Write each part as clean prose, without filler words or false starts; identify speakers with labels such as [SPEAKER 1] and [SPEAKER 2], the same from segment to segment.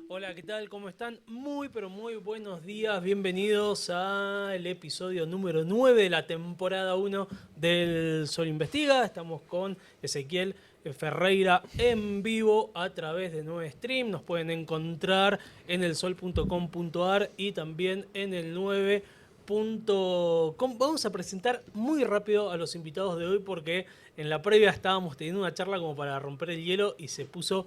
[SPEAKER 1] Hola, ¿qué tal? ¿Cómo están? Muy, pero muy buenos días. Bienvenidos al episodio número 9 de la temporada 1 del Sol Investiga. Estamos con Ezequiel Ferreira en vivo a través de 9 Stream. Nos pueden encontrar en elsol.com.ar y también en el 9.com. Vamos a presentar muy rápido a los invitados de hoy porque en la previa estábamos teniendo una charla como para romper el hielo y se puso...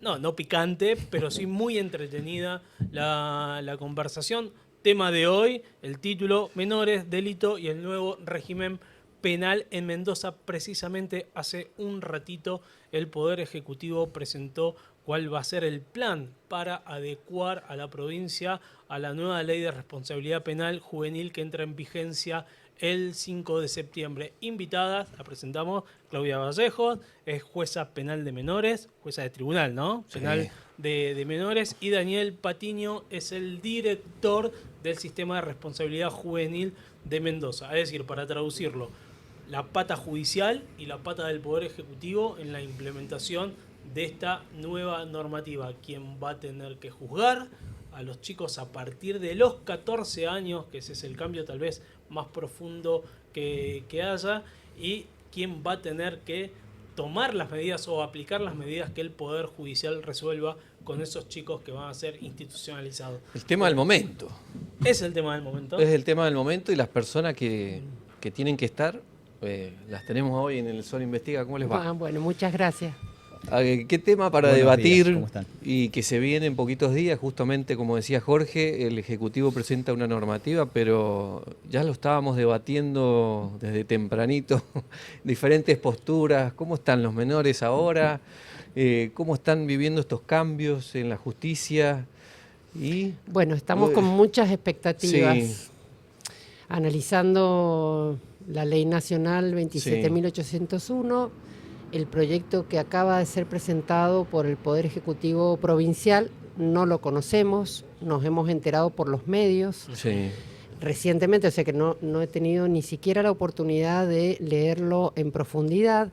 [SPEAKER 1] No picante, pero sí muy entretenida la conversación. Tema de hoy, el título, Menores, Delito y el nuevo régimen penal en Mendoza. Precisamente hace un ratito el Poder Ejecutivo presentó cuál va a ser el plan para adecuar a la provincia a la nueva ley de responsabilidad penal juvenil que entra en vigencia el 5 de septiembre. Invitadas, la presentamos, Claudia Vallejos, es jueza penal de menores, jueza de tribunal, ¿no?
[SPEAKER 2] Sí.
[SPEAKER 1] Penal de menores. Y Daniel Patiño es el director del Sistema de Responsabilidad Juvenil de Mendoza. Es decir, para traducirlo, la pata judicial y la pata del Poder Ejecutivo en la implementación de esta nueva normativa. Quien va a tener que juzgar a los chicos a partir de los 14 años, que ese es el cambio tal vez más profundo que haya, y quién va a tener que tomar las medidas o aplicar las medidas que el Poder Judicial resuelva con esos chicos que van a ser institucionalizados.
[SPEAKER 2] El tema del momento.
[SPEAKER 1] Es el tema del momento.
[SPEAKER 2] Es el tema del momento y las personas que tienen que estar, las tenemos hoy en el Sol Investiga. ¿Cómo les va?
[SPEAKER 3] Bueno, muchas gracias.
[SPEAKER 2] ¿Qué tema para
[SPEAKER 4] Buenos
[SPEAKER 2] debatir?
[SPEAKER 4] días, ¿cómo están?
[SPEAKER 2] Y que se viene en poquitos días, justamente como decía Jorge, el Ejecutivo presenta una normativa, pero ya lo estábamos debatiendo desde tempranito, diferentes posturas, cómo están los menores ahora, cómo están viviendo estos cambios en la justicia. Y
[SPEAKER 3] Bueno, estamos con muchas expectativas,
[SPEAKER 2] sí.
[SPEAKER 3] Analizando la Ley Nacional 27.801, el proyecto que acaba de ser presentado por el Poder Ejecutivo Provincial. No lo conocemos, nos hemos enterado por los medios
[SPEAKER 2] Sí.
[SPEAKER 3] recientemente, o sea que no he tenido ni siquiera la oportunidad de leerlo en profundidad.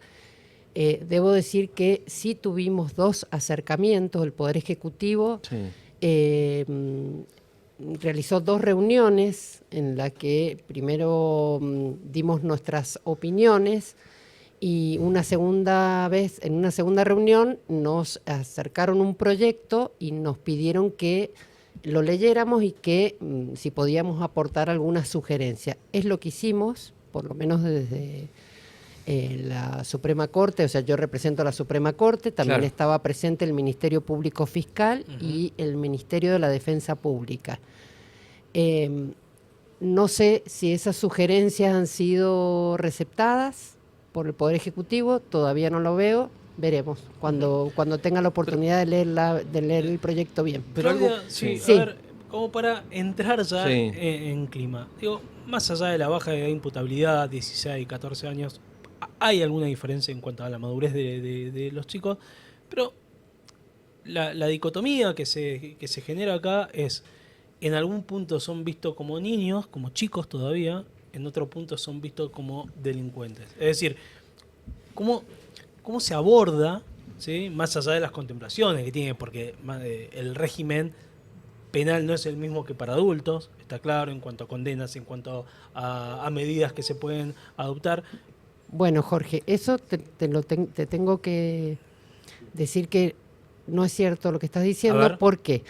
[SPEAKER 3] Debo decir que sí tuvimos dos acercamientos. El Poder Ejecutivo realizó dos reuniones en las que primero dimos nuestras opiniones y en una segunda reunión nos acercaron un proyecto y nos pidieron que lo leyéramos y que si podíamos aportar alguna sugerencia. Es lo que hicimos, por lo menos desde la Suprema Corte. O sea, yo represento a la Suprema Corte, también
[SPEAKER 2] Claro.
[SPEAKER 3] estaba presente el Ministerio Público Fiscal y el Ministerio de la Defensa Pública. No sé si esas sugerencias han sido receptadas por el Poder Ejecutivo, todavía no lo veo. Veremos cuando tenga la oportunidad de leer el proyecto bien.
[SPEAKER 2] Pero
[SPEAKER 1] Claudia,
[SPEAKER 2] algo,
[SPEAKER 1] sí,
[SPEAKER 3] sí.
[SPEAKER 1] a ver, como para entrar ya
[SPEAKER 2] Sí.
[SPEAKER 1] en clima. Digo, más allá de la baja de imputabilidad, 16, 14 años, hay alguna diferencia en cuanto a la madurez de los chicos, pero la dicotomía que se genera acá es, en algún punto son vistos como niños, como chicos todavía, en otro punto son vistos como delincuentes. Es decir, ¿cómo se aborda, ¿sí? Más allá de las contemplaciones que tiene? Porque el régimen penal no es el mismo que para adultos, está claro, en cuanto a condenas, en cuanto a medidas que se pueden adoptar.
[SPEAKER 3] Bueno, Jorge, eso te tengo que decir que no es cierto lo que estás
[SPEAKER 1] A
[SPEAKER 3] diciendo.
[SPEAKER 1] ver.
[SPEAKER 3] ¿Por qué?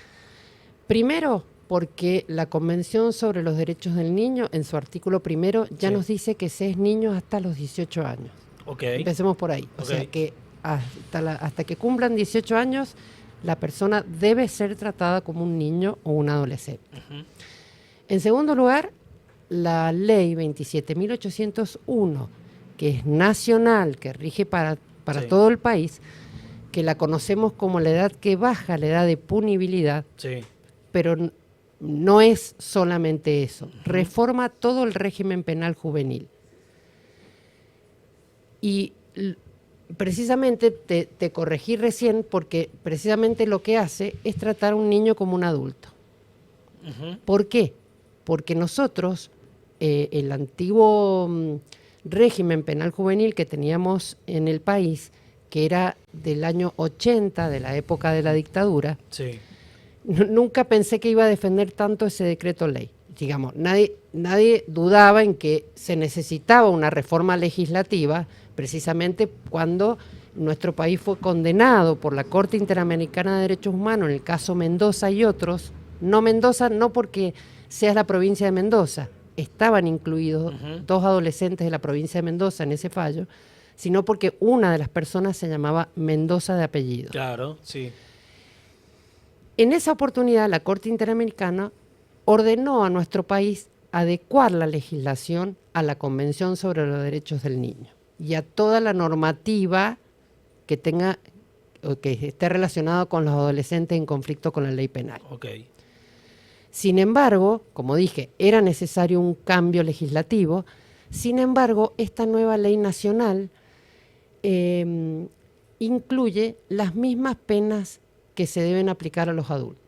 [SPEAKER 3] Primero, porque la Convención sobre los Derechos del Niño, en su artículo primero, ya
[SPEAKER 1] Sí.
[SPEAKER 3] nos dice que se es niño hasta los 18 años.
[SPEAKER 1] Ok.
[SPEAKER 3] Empecemos por ahí. O
[SPEAKER 1] Ok.
[SPEAKER 3] sea que hasta que cumplan 18 años, la persona debe ser tratada como un niño o un adolescente.
[SPEAKER 1] Ujú.
[SPEAKER 3] En segundo lugar, la ley 27.801, que es nacional, que rige para
[SPEAKER 1] Sí.
[SPEAKER 3] todo el país, que la conocemos como la edad que baja, la edad de punibilidad,
[SPEAKER 1] Sí.
[SPEAKER 3] pero no es solamente eso. Reforma todo el régimen penal juvenil. Y precisamente te corregí recién porque precisamente lo que hace es tratar a un niño como un adulto.
[SPEAKER 1] Ujú.
[SPEAKER 3] ¿Por qué? Porque nosotros, el antiguo régimen penal juvenil que teníamos en el país, que era del año 80, de la época de la dictadura,
[SPEAKER 1] Sí.
[SPEAKER 3] nunca pensé que iba a defender tanto ese decreto ley. Digamos, nadie dudaba en que se necesitaba una reforma legislativa, precisamente cuando nuestro país fue condenado por la Corte Interamericana de Derechos Humanos, en el caso Mendoza y otros. No Mendoza, no porque sea la provincia de Mendoza, estaban incluidos dos adolescentes de la provincia de Mendoza en ese fallo, sino porque una de las personas se llamaba Mendoza de apellido.
[SPEAKER 1] Claro, sí.
[SPEAKER 3] En esa oportunidad, la Corte Interamericana ordenó a nuestro país adecuar la legislación a la Convención sobre los Derechos del Niño y a toda la normativa que tenga o que esté relacionada con los adolescentes en conflicto con la ley penal.
[SPEAKER 1] Okay.
[SPEAKER 3] Sin embargo, como dije, era necesario un cambio legislativo. Sin embargo, esta nueva ley nacional incluye las mismas penas que se deben aplicar a los adultos.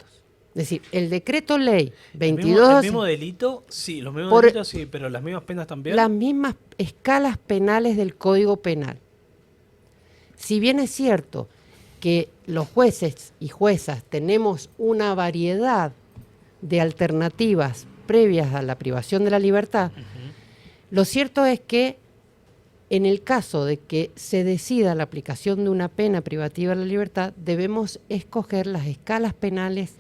[SPEAKER 3] Es decir, el decreto ley 22...
[SPEAKER 1] ¿El mismo delito? Sí, los mismos delitos sí, pero las mismas penas también.
[SPEAKER 3] Las mismas escalas penales del Código Penal. Si bien es cierto que los jueces y juezas tenemos una variedad de alternativas previas a la privación de la libertad, lo cierto es que en el caso de que se decida la aplicación de una pena privativa de la libertad, debemos escoger las escalas penales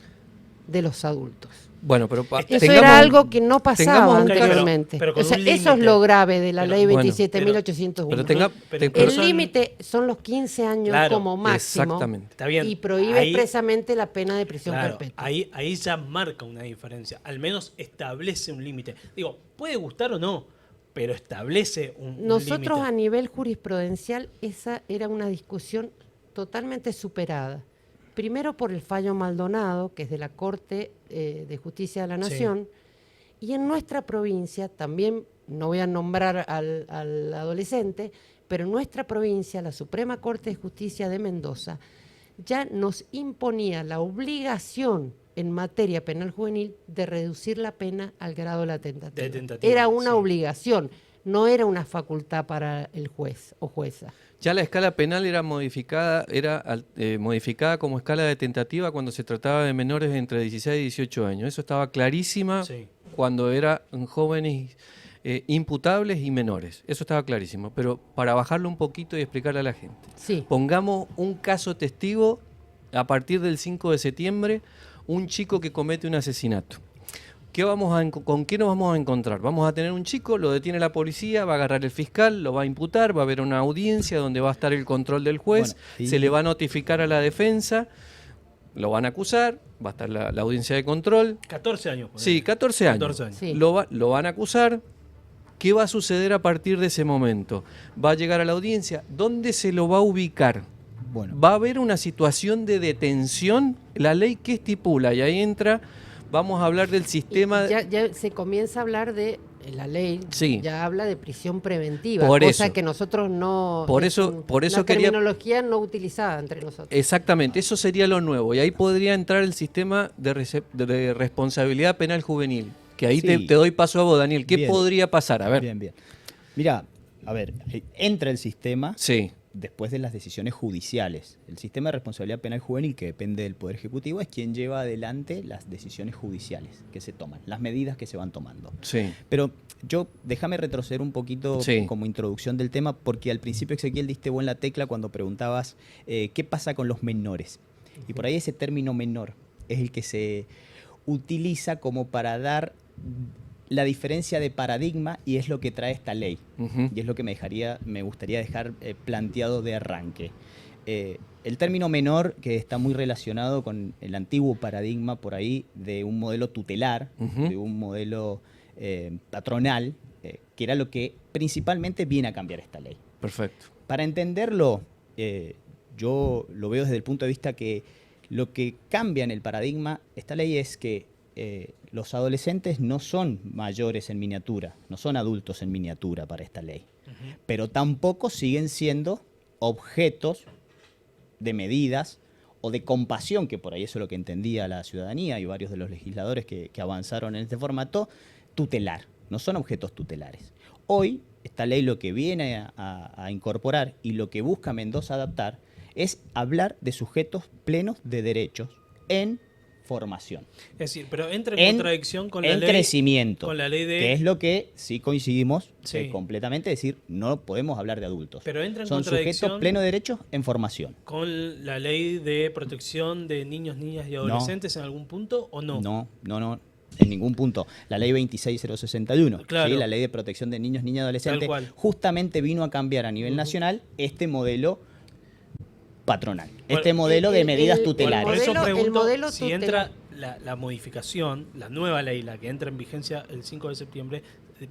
[SPEAKER 3] de los adultos.
[SPEAKER 2] Bueno, pero
[SPEAKER 3] eso era algo que no pasaba anteriormente.
[SPEAKER 1] Pero
[SPEAKER 3] o sea, eso es lo grave de la ley 27.801. El límite son los 15 años, claro, como máximo.
[SPEAKER 2] Exactamente.
[SPEAKER 1] Está bien.
[SPEAKER 3] Y prohíbe expresamente la pena de prisión perpetua.
[SPEAKER 1] Ahí ya marca una diferencia. Al menos establece un límite. Digo, puede gustar o no, pero establece un límite.
[SPEAKER 3] Nosotros a nivel jurisprudencial esa era una discusión totalmente superada. Primero por el fallo Maldonado, que es de la Corte de Justicia de la Nación, sí. Y en nuestra provincia, también, no voy a nombrar al adolescente, pero en nuestra provincia, la Suprema Corte de Justicia de Mendoza, ya nos imponía la obligación en materia penal juvenil de reducir la pena al grado de la tentativa. Era una obligación, no era una facultad para el juez o jueza.
[SPEAKER 2] Ya la escala penal era modificada como escala de tentativa cuando se trataba de menores de entre 16 y 18 años. Eso estaba clarísima cuando eran jóvenes imputables y menores. Eso estaba clarísimo. Pero para bajarlo un poquito y explicarle a la gente. Pongamos un caso testigo a partir del 5 de septiembre, un chico que comete un asesinato. ¿Con qué nos vamos a encontrar? Vamos a tener un chico, lo detiene la policía, va a agarrar el fiscal, lo va a imputar, va a haber una audiencia donde va a estar el control del juez, se le va a notificar a la defensa, lo van a acusar, va a estar la audiencia de control.
[SPEAKER 1] 14 años.
[SPEAKER 2] Sí, 14 años. 14 años. Sí. Lo van a acusar. ¿Qué va a suceder a partir de ese momento? Va a llegar a la audiencia. ¿Dónde se lo va a ubicar? Bueno. Va a haber una situación de detención, la ley que estipula, y ahí entra... Vamos a hablar del sistema...
[SPEAKER 3] Ya se comienza a hablar de la ley, ya habla de prisión preventiva,
[SPEAKER 2] cosa
[SPEAKER 3] que nosotros no...
[SPEAKER 2] Por eso
[SPEAKER 3] terminología no utilizada entre nosotros.
[SPEAKER 2] Exactamente, eso sería lo nuevo. Y ahí podría entrar el sistema de responsabilidad penal juvenil. Que ahí te doy paso a vos, Daniel. ¿Qué podría pasar? A ver.
[SPEAKER 4] Bien. Mira, a ver, entra el sistema... después de las decisiones judiciales. El sistema de responsabilidad penal juvenil, que depende del Poder Ejecutivo, es quien lleva adelante las decisiones judiciales que se toman, las medidas que se van tomando. Pero déjame retroceder un poquito como introducción del tema, porque al principio, Ezequiel, diste vos en la tecla cuando preguntabas qué pasa con los menores. Y por ahí ese término menor es el que se utiliza como para dar la diferencia de paradigma, y es lo que trae esta ley. Y es lo que me gustaría dejar planteado de arranque. El término menor, que está muy relacionado con el antiguo paradigma por ahí de un modelo tutelar, de un modelo patronal, que era lo que principalmente viene a cambiar esta ley.
[SPEAKER 2] Perfecto.
[SPEAKER 4] Para entenderlo, yo lo veo desde el punto de vista que lo que cambia en el paradigma, esta ley, es que los adolescentes no son mayores en miniatura, no son adultos en miniatura para esta ley, pero tampoco siguen siendo objetos de medidas o de compasión, que por ahí eso es lo que entendía la ciudadanía y varios de los legisladores que avanzaron en este formato, tutelar, no son objetos tutelares. Hoy, esta ley lo que viene a incorporar y lo que busca Mendoza adaptar es hablar de sujetos plenos de derechos en formación.
[SPEAKER 1] Es decir, pero entra en contradicción con la ley.
[SPEAKER 4] En crecimiento.
[SPEAKER 1] Con la ley de...
[SPEAKER 4] Que es lo que sí coincidimos
[SPEAKER 1] Sí.
[SPEAKER 4] completamente, es decir, no podemos hablar de adultos.
[SPEAKER 1] Pero entra en
[SPEAKER 4] Son
[SPEAKER 1] contradicción
[SPEAKER 4] sujetos pleno de derechos en formación.
[SPEAKER 1] con la ley de protección de niños, niñas y adolescentes en algún punto, ¿o no?
[SPEAKER 4] No, en ningún punto. La ley 26061,
[SPEAKER 1] Claro.
[SPEAKER 4] ¿sí? La ley de protección de niños, niñas y adolescentes,
[SPEAKER 1] Tal cual.
[SPEAKER 4] justamente vino a cambiar a nivel nacional este modelo patronal,
[SPEAKER 1] Bueno,
[SPEAKER 4] este modelo de medidas
[SPEAKER 3] el
[SPEAKER 4] tutelares.
[SPEAKER 1] Por eso
[SPEAKER 3] modelo- el
[SPEAKER 1] pregunto
[SPEAKER 3] modelo
[SPEAKER 1] si
[SPEAKER 3] tutelar.
[SPEAKER 1] entra la modificación, la nueva ley, la que entra en vigencia el 5 de septiembre,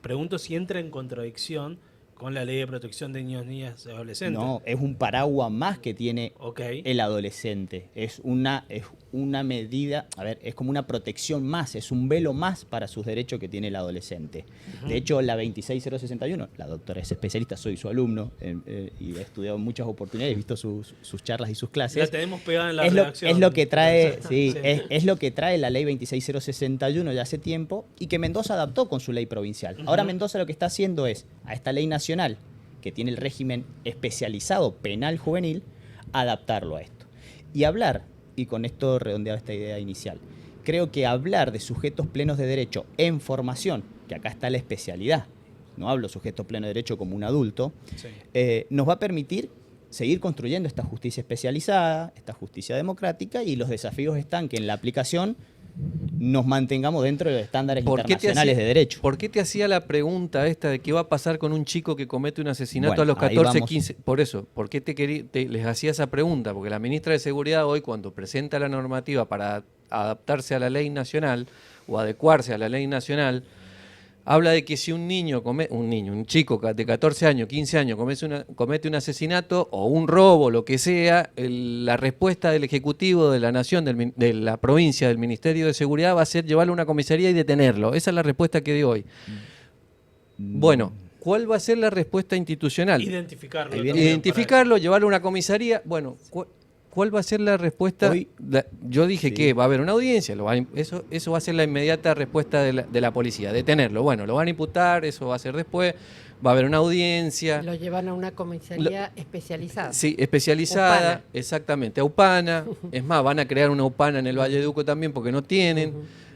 [SPEAKER 1] pregunto si entra en contradicción con la ley de protección de niños, niñas y adolescentes.
[SPEAKER 4] No, es un paraguas más que tiene
[SPEAKER 1] Ok.
[SPEAKER 4] el adolescente. Es una medida, a ver, es como una protección más, es un velo más para sus derechos que tiene el adolescente. De hecho, la 26061, la doctora es especialista, soy su alumno y he estudiado en muchas oportunidades, he visto sus charlas y sus clases.
[SPEAKER 1] La tenemos pegada en la
[SPEAKER 4] Es lo,
[SPEAKER 1] redacción.
[SPEAKER 4] es lo que trae, sí,
[SPEAKER 1] Sí.
[SPEAKER 4] es lo que trae la ley 26061 ya hace tiempo y que Mendoza adaptó con su ley provincial. Ahora Mendoza lo que está haciendo es, a esta ley nacional, que tiene el régimen especializado penal juvenil, adaptarlo a esto. Y hablar, y con esto redondeaba esta idea inicial, creo que hablar de sujetos plenos de derecho en formación, que acá está la especialidad, no hablo sujeto pleno de derecho como un adulto,
[SPEAKER 1] Sí.
[SPEAKER 4] nos va a permitir seguir construyendo esta justicia especializada, esta justicia democrática, y los desafíos están que en la aplicación nos mantengamos dentro de los estándares internacionales de derecho.
[SPEAKER 2] ¿Por qué te hacía la pregunta esta de qué va a pasar con un chico que comete un asesinato
[SPEAKER 4] Bueno,
[SPEAKER 2] a los
[SPEAKER 4] ahí
[SPEAKER 2] 14,
[SPEAKER 4] vamos.
[SPEAKER 2] 15? Por eso, ¿por qué les hacía esa pregunta? Porque la ministra de Seguridad hoy, cuando presenta la normativa para adaptarse a la ley nacional o adecuarse a la ley nacional, habla de que si un chico de 14 años, 15 años comete un asesinato o un robo, lo que sea, la respuesta del Ejecutivo de la Nación, de la provincia, del Ministerio de Seguridad va a ser llevarlo a una comisaría y detenerlo. Esa es la respuesta que dio hoy. Bueno, ¿cuál va a ser la respuesta institucional?
[SPEAKER 1] Identificarlo.
[SPEAKER 4] Ahí viene-
[SPEAKER 1] también
[SPEAKER 2] Identificarlo, llevarlo a una comisaría. Bueno, ¿cuál va a ser la respuesta?
[SPEAKER 4] Hoy-
[SPEAKER 2] Yo dije
[SPEAKER 4] Sí.
[SPEAKER 2] que va a haber una audiencia, eso va a ser la inmediata respuesta de la policía, detenerlo. Bueno, lo van a imputar, eso va a ser después, va a haber una audiencia.
[SPEAKER 3] Lo llevan a una comisaría especializada.
[SPEAKER 2] Sí, especializada,
[SPEAKER 3] Upana.
[SPEAKER 2] exactamente, a Upana. Es más, van a crear una Upana en el Valle de Uco también porque no tienen.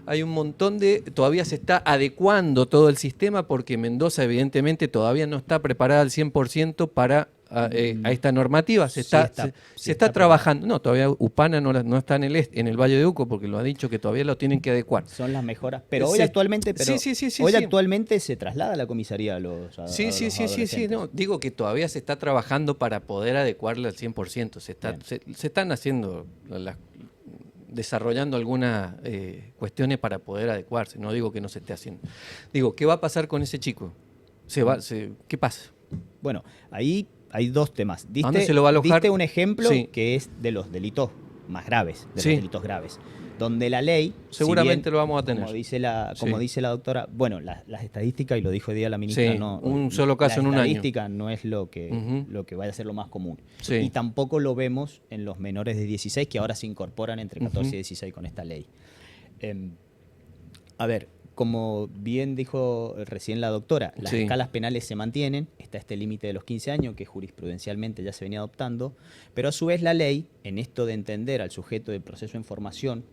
[SPEAKER 2] Hay un montón todavía se está adecuando todo el sistema porque Mendoza evidentemente todavía no está preparada al 100% para a esta normativa. Se está trabajando. No, todavía Upana no está en el Valle de Uco porque lo ha dicho que todavía lo tienen que adecuar.
[SPEAKER 4] Son las mejoras. Pero hoy
[SPEAKER 2] Sí.
[SPEAKER 4] actualmente,
[SPEAKER 2] Sí,
[SPEAKER 4] hoy
[SPEAKER 2] sí.
[SPEAKER 4] actualmente se traslada a la comisaría a los
[SPEAKER 2] Sí.
[SPEAKER 4] adolescentes.
[SPEAKER 2] No, digo que todavía se está trabajando para poder adecuarla al 100%. Se están haciendo desarrollando algunas cuestiones para poder adecuarse. No digo que no se esté haciendo. Digo, ¿qué va a pasar con ese chico? ¿Qué pasa?
[SPEAKER 4] Bueno, ahí hay dos temas.
[SPEAKER 2] dónde se lo va a alojar?
[SPEAKER 4] Diste un ejemplo
[SPEAKER 2] Sí.
[SPEAKER 4] que es de los delitos más graves,
[SPEAKER 2] Sí.
[SPEAKER 4] los delitos graves, donde la ley,
[SPEAKER 2] Seguramente
[SPEAKER 4] si bien,
[SPEAKER 2] lo vamos a tener.
[SPEAKER 4] como dice la doctora, bueno, las estadísticas, y lo dijo hoy día la ministra,
[SPEAKER 2] Sí,
[SPEAKER 4] no,
[SPEAKER 2] un solo caso en un año.
[SPEAKER 4] La estadística no es lo que vaya a ser lo más común.
[SPEAKER 2] Sí.
[SPEAKER 4] Y tampoco lo vemos en los menores de 16, que ahora se incorporan entre 14 y 16 con esta ley. A ver, como bien dijo recién la doctora, las
[SPEAKER 2] Sí.
[SPEAKER 4] escalas penales se mantienen, está este límite de los 15 años que jurisprudencialmente ya se venía adoptando, pero a su vez la ley, en esto de entender al sujeto del proceso en formación,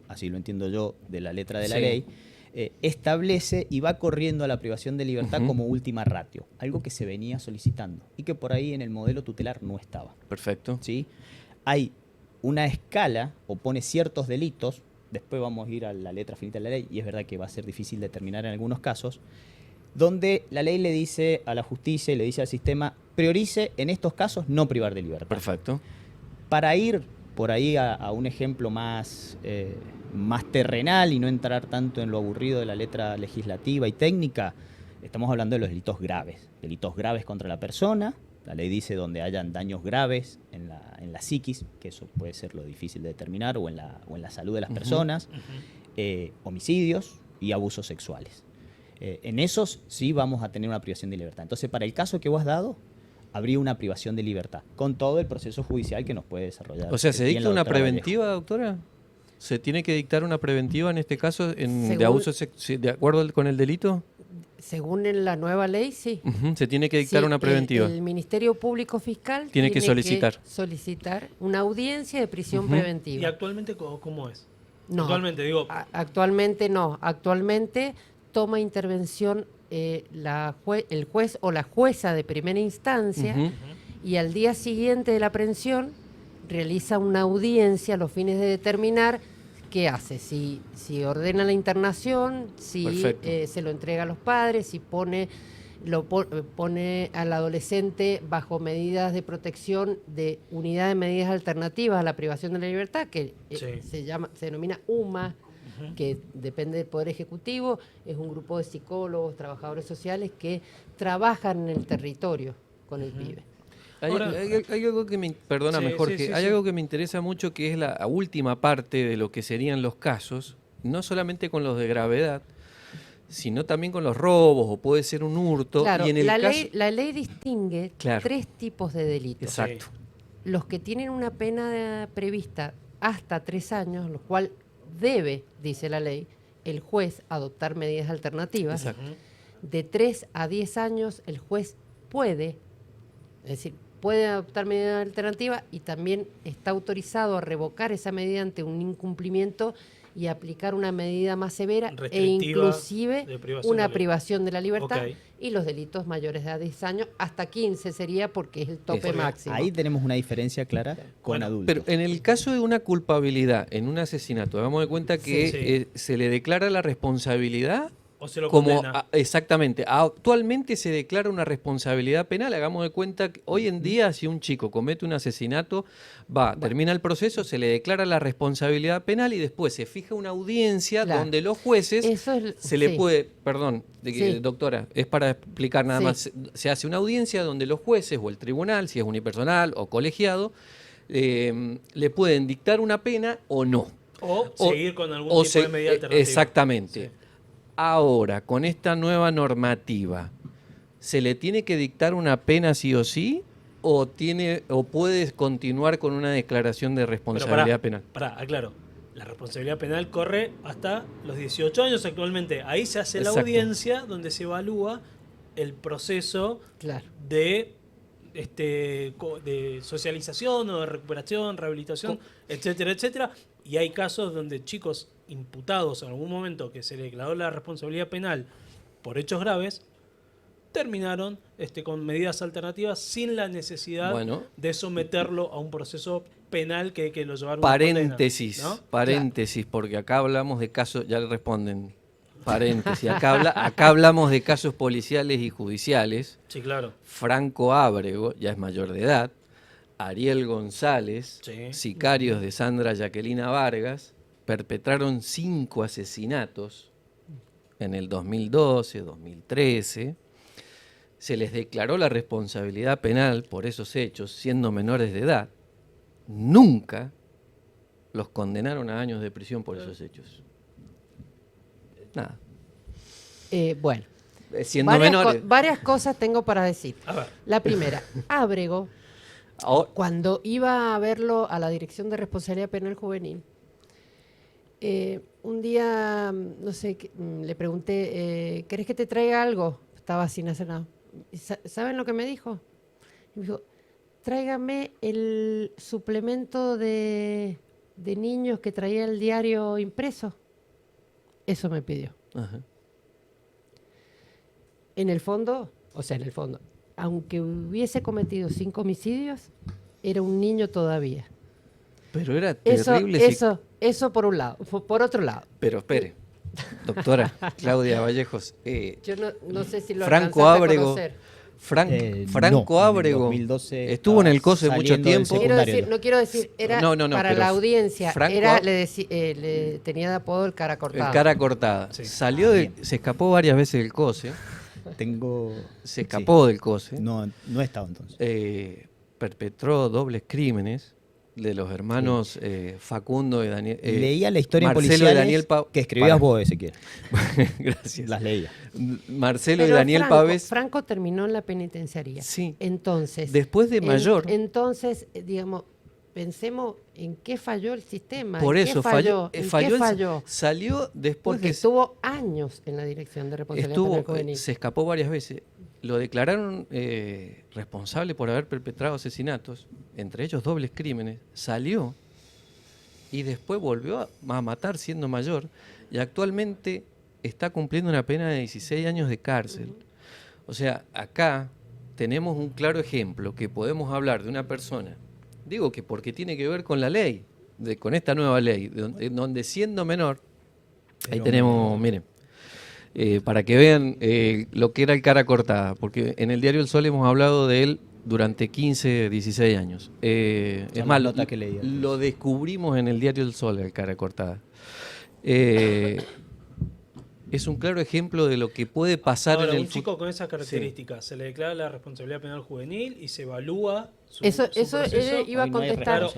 [SPEAKER 4] así lo entiendo yo de la letra de la
[SPEAKER 2] Sí.
[SPEAKER 4] ley, establece y va corriendo a la privación de libertad como última ratio, algo que se venía solicitando y que por ahí en el modelo tutelar no estaba.
[SPEAKER 2] Perfecto.
[SPEAKER 4] ¿Sí? Hay una escala o pone ciertos delitos, después vamos a ir a la letra finita de la ley, y es verdad que va a ser difícil determinar en algunos casos, donde la ley le dice a la justicia y le dice al sistema, priorice en estos casos no privar de libertad.
[SPEAKER 2] Perfecto.
[SPEAKER 4] Para ir por ahí a un ejemplo más terrenal y no entrar tanto en lo aburrido de la letra legislativa y técnica, estamos hablando de los delitos graves contra la persona. La ley dice donde hayan daños graves en la psiquis, que eso puede ser lo difícil de determinar, o en la salud de las personas, homicidios y abusos sexuales. En esos sí vamos a tener una privación de libertad. Entonces, para el caso que vos has dado, habría una privación de libertad, con todo el proceso judicial que nos puede desarrollar.
[SPEAKER 2] O sea, ¿se
[SPEAKER 4] bien
[SPEAKER 2] dicta
[SPEAKER 4] la
[SPEAKER 2] una
[SPEAKER 4] doctora
[SPEAKER 2] preventiva, doctora? ¿Se tiene que dictar una preventiva en este caso de
[SPEAKER 3] Según-
[SPEAKER 2] abuso de acuerdo con el delito?
[SPEAKER 3] Según en la nueva ley, sí.
[SPEAKER 2] Se tiene que dictar
[SPEAKER 3] Sí,
[SPEAKER 2] una preventiva.
[SPEAKER 3] El Ministerio Público Fiscal
[SPEAKER 2] Tiene que solicitar.
[SPEAKER 3] solicitar una audiencia de prisión
[SPEAKER 1] ¿Y
[SPEAKER 3] preventiva.
[SPEAKER 1] actualmente cómo es?
[SPEAKER 3] No,
[SPEAKER 1] Actualmente, digo.
[SPEAKER 3] Actualmente no. Actualmente toma intervención el juez o la jueza de primera instancia y al día siguiente de la aprehensión realiza una audiencia a los fines de determinar qué hace, si ordena la internación, si se lo entrega a los padres, si pone al adolescente bajo medidas de protección de unidad de medidas alternativas a la privación de la libertad, que se denomina UMA, que depende del Poder Ejecutivo, es un grupo de psicólogos, trabajadores sociales que trabajan en el territorio con el pibe.
[SPEAKER 2] Hay algo que perdóname, Jorge, hay algo que me interesa mucho, que es la última parte de lo que serían los casos, no solamente con los de gravedad, sino también con los robos, o puede ser un hurto.
[SPEAKER 3] Claro,
[SPEAKER 2] y en
[SPEAKER 3] la ley distingue 3 tipos de delitos.
[SPEAKER 2] Exacto.
[SPEAKER 3] Los que tienen una pena prevista hasta 3 años, lo cual debe, dice la ley, el juez adoptar medidas alternativas.
[SPEAKER 2] Exacto.
[SPEAKER 3] De 3 a 10 años el juez puede, es decir, puede adoptar medidas alternativas y también está autorizado a revocar esa medida ante un incumplimiento y aplicar una medida más severa e inclusive una privación de la libertad. Y los delitos mayores de 10 años, hasta 15 sería, porque es el tope máximo.
[SPEAKER 4] Ahí tenemos una diferencia clara con adultos.
[SPEAKER 2] Pero en el caso de una culpabilidad en un asesinato, hagamos de cuenta que se le declara la responsabilidad.
[SPEAKER 1] O se lo condena.
[SPEAKER 2] Exactamente. Actualmente se declara una responsabilidad penal. Hagamos de cuenta que hoy en día, si un chico comete un asesinato, termina el proceso, se le declara la responsabilidad penal y después se fija una audiencia donde los jueces le puede, perdón, doctora, es para explicar nada más, se hace una audiencia donde los jueces o el tribunal, si es unipersonal o colegiado, le pueden dictar una pena o no.
[SPEAKER 1] O seguir con algún tipo de medida alternativa.
[SPEAKER 2] Exactamente. Sí. Ahora, con esta nueva normativa, ¿se le tiene que dictar una pena sí o sí? ¿O puedes continuar con una declaración de responsabilidad penal?
[SPEAKER 1] Aclaro. La responsabilidad penal corre hasta los 18 años actualmente. Ahí se hace la audiencia donde se evalúa el proceso de socialización o de recuperación, rehabilitación, etcétera, etcétera. Y hay casos donde chicos imputados en algún momento que se le declaró la responsabilidad penal por hechos graves, terminaron con medidas alternativas sin la necesidad de someterlo a un proceso penal que lo llevaron a una condena,
[SPEAKER 2] ¿no? Porque acá hablamos de casos, ya le responden, paréntesis, acá hablamos de casos policiales y judiciales.
[SPEAKER 1] Sí, claro.
[SPEAKER 2] Franco Ábrego, ya es mayor de edad, Ariel González, sicarios de Sandra Jaquelina Vargas, perpetraron 5 asesinatos en el 2012, 2013. Se les declaró la responsabilidad penal por esos hechos, siendo menores de edad. Nunca los condenaron a años de prisión por esos hechos. Nada.
[SPEAKER 3] Bueno,
[SPEAKER 2] siendo menores.
[SPEAKER 3] Varias cosas tengo para decir. La primera, Ábrego, cuando iba a verlo a la Dirección de Responsabilidad Penal Juvenil, un día, no sé, le pregunté, ¿querés que te traiga algo? Estaba sin hacer nada. ¿Saben lo que me dijo? Me dijo, tráigame el suplemento de niños que traía el diario impreso. Eso me pidió.
[SPEAKER 2] Ajá.
[SPEAKER 3] En el fondo, aunque hubiese cometido 5 homicidios, era un niño todavía.
[SPEAKER 2] Pero era terrible.
[SPEAKER 3] Eso por un lado. Por otro lado.
[SPEAKER 2] Pero espere, doctora Claudia Vallejos.
[SPEAKER 3] Yo no sé si lo
[SPEAKER 2] Franco Ábrego. Franco Ábrego
[SPEAKER 4] 2012,
[SPEAKER 2] estuvo en el COSE mucho tiempo.
[SPEAKER 3] No quiero decir, era para la audiencia. Le tenía de apodo el cara cortada.
[SPEAKER 2] El cara cortada. Sí. Se escapó varias veces del COSE. Se escapó del COSE.
[SPEAKER 4] No he estado entonces.
[SPEAKER 2] Perpetró dobles crímenes de los hermanos Facundo y Daniel.
[SPEAKER 4] Leía la historia
[SPEAKER 2] Marcelo
[SPEAKER 4] policial
[SPEAKER 2] y Daniel
[SPEAKER 4] que escribías vos, Ezequiel.
[SPEAKER 2] Gracias.
[SPEAKER 4] Las leía.
[SPEAKER 2] Marcelo y Daniel Pavés.
[SPEAKER 3] Franco terminó en la penitenciaría.
[SPEAKER 2] Sí.
[SPEAKER 3] Entonces.
[SPEAKER 2] Después de mayor.
[SPEAKER 3] Entonces, digamos, pensemos en qué falló el sistema.
[SPEAKER 2] Por eso falló.
[SPEAKER 3] Falló.
[SPEAKER 2] Salió después
[SPEAKER 3] porque estuvo años en la Dirección de Responsabilidad Penal Juvenil.
[SPEAKER 2] Se escapó varias veces. Lo declararon responsable por haber perpetrado asesinatos, entre ellos dobles crímenes. Salió y después volvió a matar siendo mayor y actualmente está cumpliendo una pena de 16 años de cárcel. O sea, acá tenemos un claro ejemplo que podemos hablar de una persona, digo que porque tiene que ver con la ley, con esta nueva ley, donde siendo menor, ahí tenemos, miren, para que vean lo que era el cara cortada, porque en el diario El Sol hemos hablado de él durante 15, 16 años. Es más, lo descubrimos en el diario El Sol, el cara cortada. Es un claro ejemplo de lo que puede pasar en el
[SPEAKER 1] un chico con esas características, se le declara la responsabilidad penal juvenil y se evalúa su
[SPEAKER 3] Eso
[SPEAKER 1] proceso.
[SPEAKER 3] iba a contestar.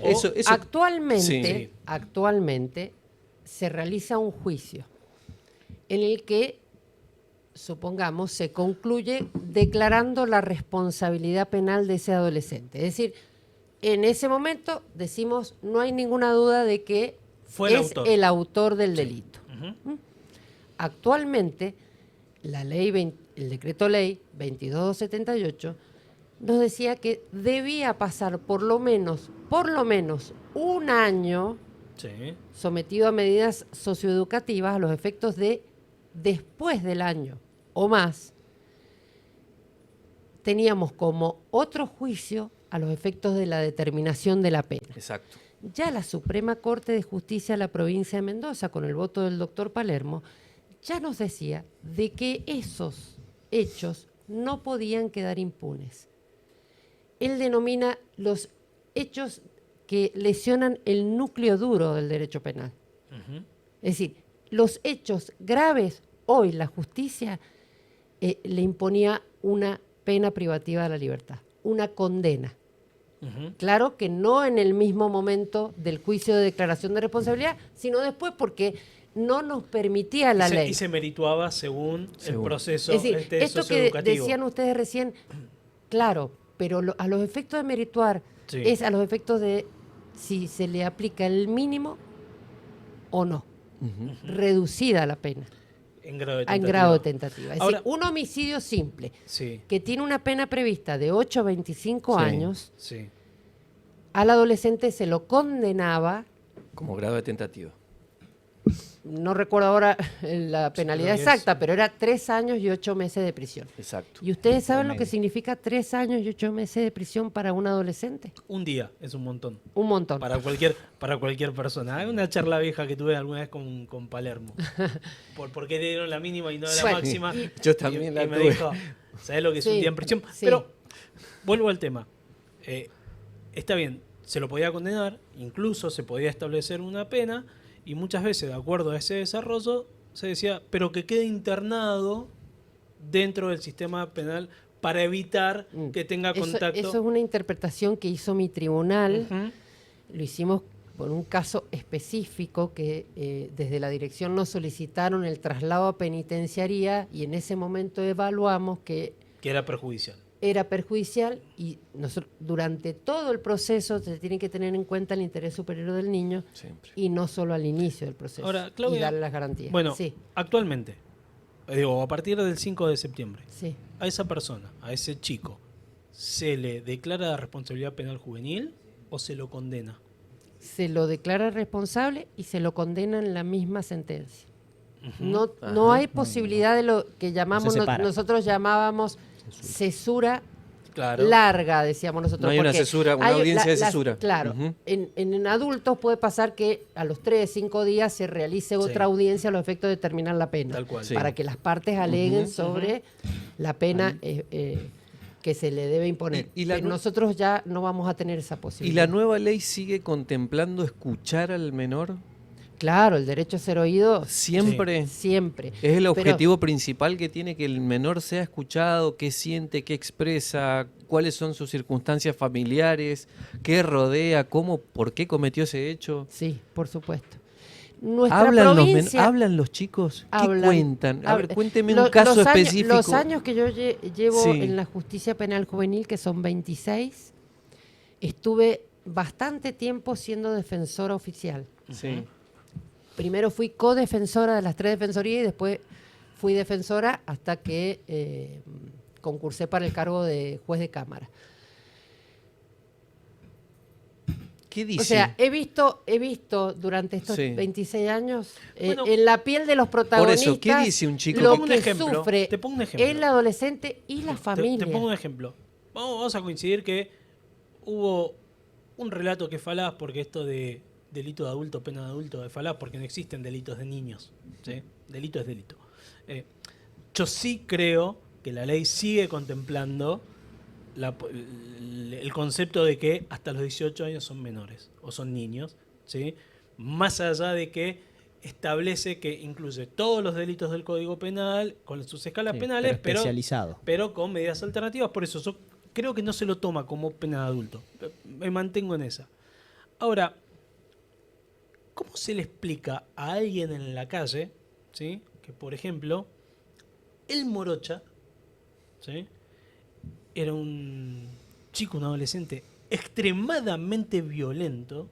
[SPEAKER 3] Actualmente se realiza un juicio en el que, supongamos, se concluye declarando la responsabilidad penal de ese adolescente. Es decir, en ese momento decimos, no hay ninguna duda de que
[SPEAKER 1] fue
[SPEAKER 3] el autor del delito.
[SPEAKER 1] Uh-huh.
[SPEAKER 3] Actualmente, el decreto ley 2278 nos decía que debía pasar por lo menos un año sometido a medidas socioeducativas a los efectos de después del año o más. Teníamos como otro juicio a los efectos de la determinación de la pena.
[SPEAKER 2] Exacto.
[SPEAKER 3] Ya la Suprema Corte de Justicia de la provincia de Mendoza, con el voto del doctor Palermo, ya nos decía de que esos hechos no podían quedar impunes. Él denomina los hechos que lesionan el núcleo duro del derecho penal. Uh-huh. Es decir, los hechos graves, hoy la justicia le imponía una pena privativa de la libertad, una condena. Uh-huh. Claro que no en el mismo momento del juicio de declaración de responsabilidad, sino después porque no nos permitía la ley.
[SPEAKER 1] Y se merituaba según el proceso
[SPEAKER 3] es decir, esto que decían ustedes recién, claro, pero a los efectos de merituar es a los efectos de si se le aplica el mínimo o no. Uh-huh. Reducida la pena. En grado de tentativa. Es decir, un homicidio simple que tiene una pena prevista de 8 a 25 años, al adolescente se lo condenaba
[SPEAKER 2] como grado de tentativa.
[SPEAKER 3] No recuerdo ahora la penalidad exacta, pero era 3 años y 8 meses de prisión.
[SPEAKER 2] Exacto.
[SPEAKER 3] ¿Y ustedes saben lo que significa 3 años y 8 meses de prisión para un adolescente?
[SPEAKER 1] Un día es un montón.
[SPEAKER 3] Un montón.
[SPEAKER 1] Para cualquier persona. Hay una charla vieja que tuve alguna vez con Palermo. ¿Por qué le dieron la mínima y no la máxima?
[SPEAKER 2] Yo también la
[SPEAKER 1] tuve.
[SPEAKER 2] Me
[SPEAKER 1] dijo, ¿sabés lo que es un día en prisión? Sí. Pero vuelvo al tema. Está bien, se lo podía condenar, incluso se podía establecer una pena. Y muchas veces, de acuerdo a ese desarrollo, se decía, pero que quede internado dentro del sistema penal para evitar que tenga contacto.
[SPEAKER 3] Eso es una interpretación que hizo mi tribunal. Uh-huh. Lo hicimos por un caso específico que desde la dirección nos solicitaron el traslado a penitenciaría y en ese momento evaluamos que
[SPEAKER 1] era perjudicial.
[SPEAKER 3] Era perjudicial y nosotros, durante todo el proceso se tiene que tener en cuenta el interés superior del niño. Siempre. Y no solo al inicio del proceso.
[SPEAKER 1] Ahora, Claudia,
[SPEAKER 3] y darle las garantías.
[SPEAKER 1] Bueno, actualmente, a partir del 5 de septiembre, a esa persona, a ese chico, ¿se le declara responsabilidad penal juvenil o se lo condena?
[SPEAKER 3] Se lo declara responsable y se lo condena en la misma sentencia. Uh-huh. No hay posibilidad de lo que nosotros llamábamos cesura larga, decíamos nosotros.
[SPEAKER 2] No hay una cesura, una audiencia de cesura.
[SPEAKER 3] Claro, uh-huh. en adultos puede pasar que a los 3, 5 días se realice otra audiencia a los efectos de terminar la pena. Tal cual. Para que las partes aleguen sobre la pena que se le debe imponer. Pero nosotros ya no vamos a tener esa posibilidad.
[SPEAKER 2] ¿Y la nueva ley sigue contemplando escuchar al menor?
[SPEAKER 3] Claro, el derecho a ser oído.
[SPEAKER 2] ¿Siempre?
[SPEAKER 3] Siempre.
[SPEAKER 2] ¿Es el objetivo principal que tiene que el menor sea escuchado? ¿Qué siente? ¿Qué expresa? ¿Cuáles son sus circunstancias familiares? ¿Qué rodea? ¿Cómo? ¿Por qué cometió ese hecho?
[SPEAKER 3] Sí, por supuesto.
[SPEAKER 2] ¿Hablan los chicos? ¿Qué cuentan? A ver, cuénteme un caso específico.
[SPEAKER 3] Los años que yo llevo en la justicia penal juvenil, que son 26, estuve bastante tiempo siendo defensora oficial.
[SPEAKER 2] Sí.
[SPEAKER 3] Primero fui codefensora de las 3 defensorías y después fui defensora hasta que concursé para el cargo de juez de cámara.
[SPEAKER 2] ¿Qué dice?
[SPEAKER 3] O sea, he visto durante estos 26 años
[SPEAKER 1] Bueno,
[SPEAKER 3] en la piel de los protagonistas
[SPEAKER 2] por eso, ¿qué dice un chico?
[SPEAKER 3] lo
[SPEAKER 1] Te pongo un
[SPEAKER 3] que
[SPEAKER 1] ejemplo,
[SPEAKER 3] sufre
[SPEAKER 1] te pongo un ejemplo.
[SPEAKER 3] el adolescente y la familia.
[SPEAKER 1] Te pongo un ejemplo. Vamos a coincidir que hubo un relato que es falaz, porque esto de delito de adulto, pena de adulto, es falaz, porque no existen delitos de niños. ¿Sí? Delito es delito. Yo sí creo que la ley sigue contemplando el concepto de que hasta los 18 años son menores o son niños, ¿sí? Más allá de que establece que incluye todos los delitos del Código Penal con sus escalas penales,
[SPEAKER 4] pero especializado.
[SPEAKER 1] pero con medidas alternativas. Por eso yo creo que no se lo toma como pena de adulto. Me mantengo en esa. Ahora, ¿cómo se le explica a alguien en la calle, ¿sí? Que, por ejemplo, el morocha, ¿sí? Era un chico, un adolescente extremadamente violento,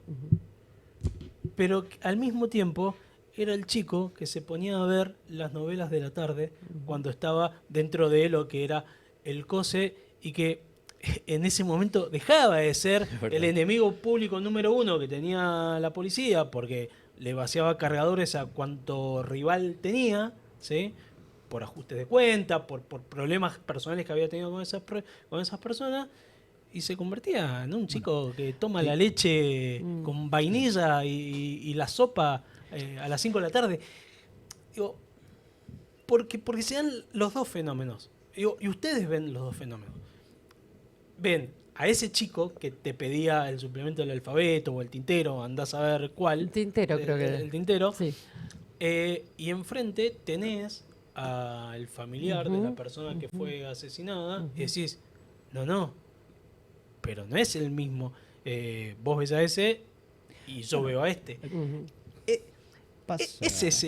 [SPEAKER 1] pero al mismo tiempo era el chico que se ponía a ver las novelas de la tarde cuando estaba dentro de lo que era el COSE y que en ese momento dejaba de ser el enemigo público número uno que tenía la policía porque le vaciaba cargadores a cuanto rival tenía, ¿sí? Por ajustes de cuenta, por problemas personales que había tenido con esas personas, y se convertía en un chico que toma la leche con vainilla y la sopa a las 5 de la tarde. Digo, porque se dan los dos fenómenos. Digo, y ustedes ven los dos fenómenos. Ven a ese chico que te pedía el suplemento del alfabeto o el tintero, andás a ver cuál.
[SPEAKER 3] El tintero, creo que
[SPEAKER 1] El tintero.
[SPEAKER 3] Sí.
[SPEAKER 1] Y enfrente tenés al familiar de la persona que fue asesinada y decís, no, pero no es el mismo. Vos ves a ese y yo veo a este. Esa es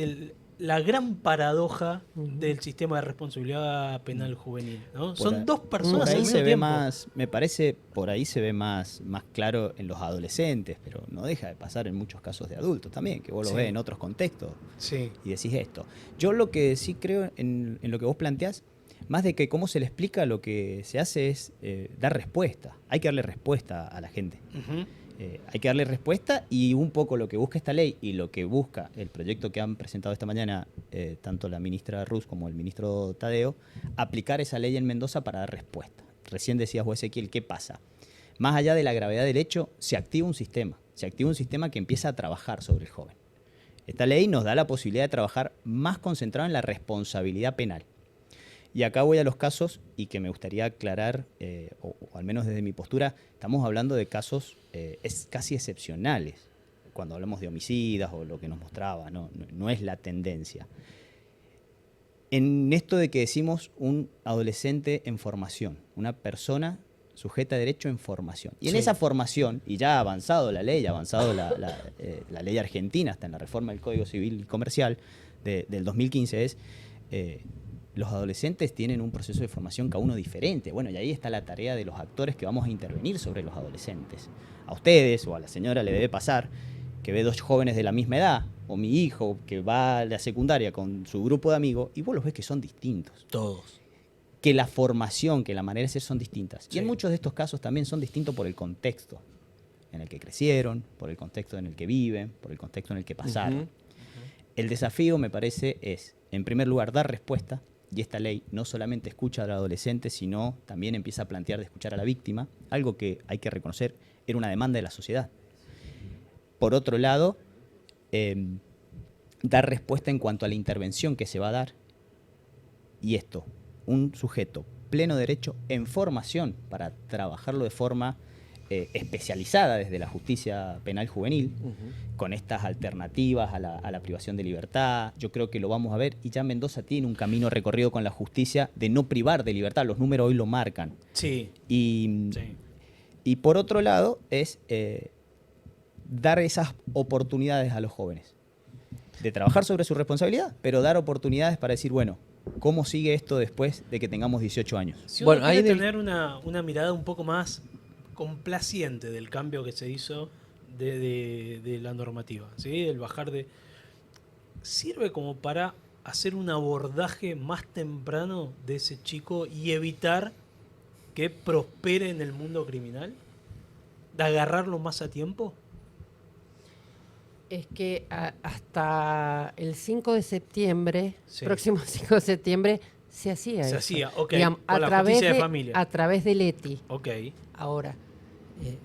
[SPEAKER 1] la gran paradoja del sistema de responsabilidad penal juvenil, ¿no? Son dos personas al mismo tiempo.
[SPEAKER 4] Me parece, por ahí se ve más claro en los adolescentes, pero no deja de pasar en muchos casos de adultos también, que vos lo ves en otros contextos y decís esto. Yo lo que sí creo en lo que vos planteás, más de que cómo se le explica, lo que se hace es dar respuesta. Hay que darle respuesta a la gente. Hay que darle respuesta, y un poco lo que busca esta ley y lo que busca el proyecto que han presentado esta mañana tanto la ministra Ruz como el ministro Tadeo, aplicar esa ley en Mendoza para dar respuesta. Recién decías vos, Ezequiel, ¿qué pasa? Más allá de la gravedad del hecho, se activa un sistema que empieza a trabajar sobre el joven. Esta ley nos da la posibilidad de trabajar más concentrado en la responsabilidad penal. Y acá voy a los casos, y que me gustaría aclarar, o al menos desde mi postura, estamos hablando de casos casi excepcionales, cuando hablamos de homicidas o lo que nos mostraba, no es la tendencia. En esto de que decimos un adolescente en formación, una persona sujeta a derecho en formación. Y en esa formación, y ya ha avanzado la ley, ha avanzado la ley argentina, hasta en la reforma del Código Civil y Comercial del 2015, los adolescentes tienen un proceso de formación cada uno diferente. Bueno, y ahí está la tarea de los actores que vamos a intervenir sobre los adolescentes. A ustedes o a la señora le debe pasar que ve dos jóvenes de la misma edad, o mi hijo que va a la secundaria con su grupo de amigos, y vos los ves que son distintos.
[SPEAKER 1] Todos.
[SPEAKER 4] Que la formación, que la manera de ser son distintas. Y en muchos de estos casos también son distintos por el contexto en el que crecieron, por el contexto en el que viven, por el contexto en el que pasaron. El desafío, me parece, es, en primer lugar, dar respuesta. Y esta ley no solamente escucha al adolescente, sino también empieza a plantear de escuchar a la víctima, algo que hay que reconocer era una demanda de la sociedad. Por otro lado, dar respuesta en cuanto a la intervención que se va a dar. Y esto, un sujeto pleno derecho en formación para trabajarlo de forma especializada desde la justicia penal juvenil, con estas alternativas a la privación de libertad. Yo creo que lo vamos a ver, y ya Mendoza tiene un camino recorrido con la justicia de no privar de libertad. Los números hoy lo marcan. Y por otro lado es dar esas oportunidades a los jóvenes de trabajar sobre su responsabilidad, pero dar oportunidades para decir, bueno, ¿cómo sigue esto después de que tengamos 18 años?
[SPEAKER 1] Si uno quiere tener una mirada un poco más complaciente del cambio que se hizo de la normativa, ¿sí? El bajar de... ¿Sirve como para hacer un abordaje más temprano de ese chico y evitar que prospere en el mundo criminal? de agarrarlo más a tiempo?
[SPEAKER 3] Es que hasta el 5 de septiembre,
[SPEAKER 1] Sí.
[SPEAKER 3] próximo 5 de septiembre, se hacía
[SPEAKER 1] Se
[SPEAKER 3] eso.
[SPEAKER 1] hacía, ok,
[SPEAKER 3] Digamos,
[SPEAKER 1] con la justicia de familia.
[SPEAKER 3] a través del ETI.
[SPEAKER 1] Ok.
[SPEAKER 3] Ahora,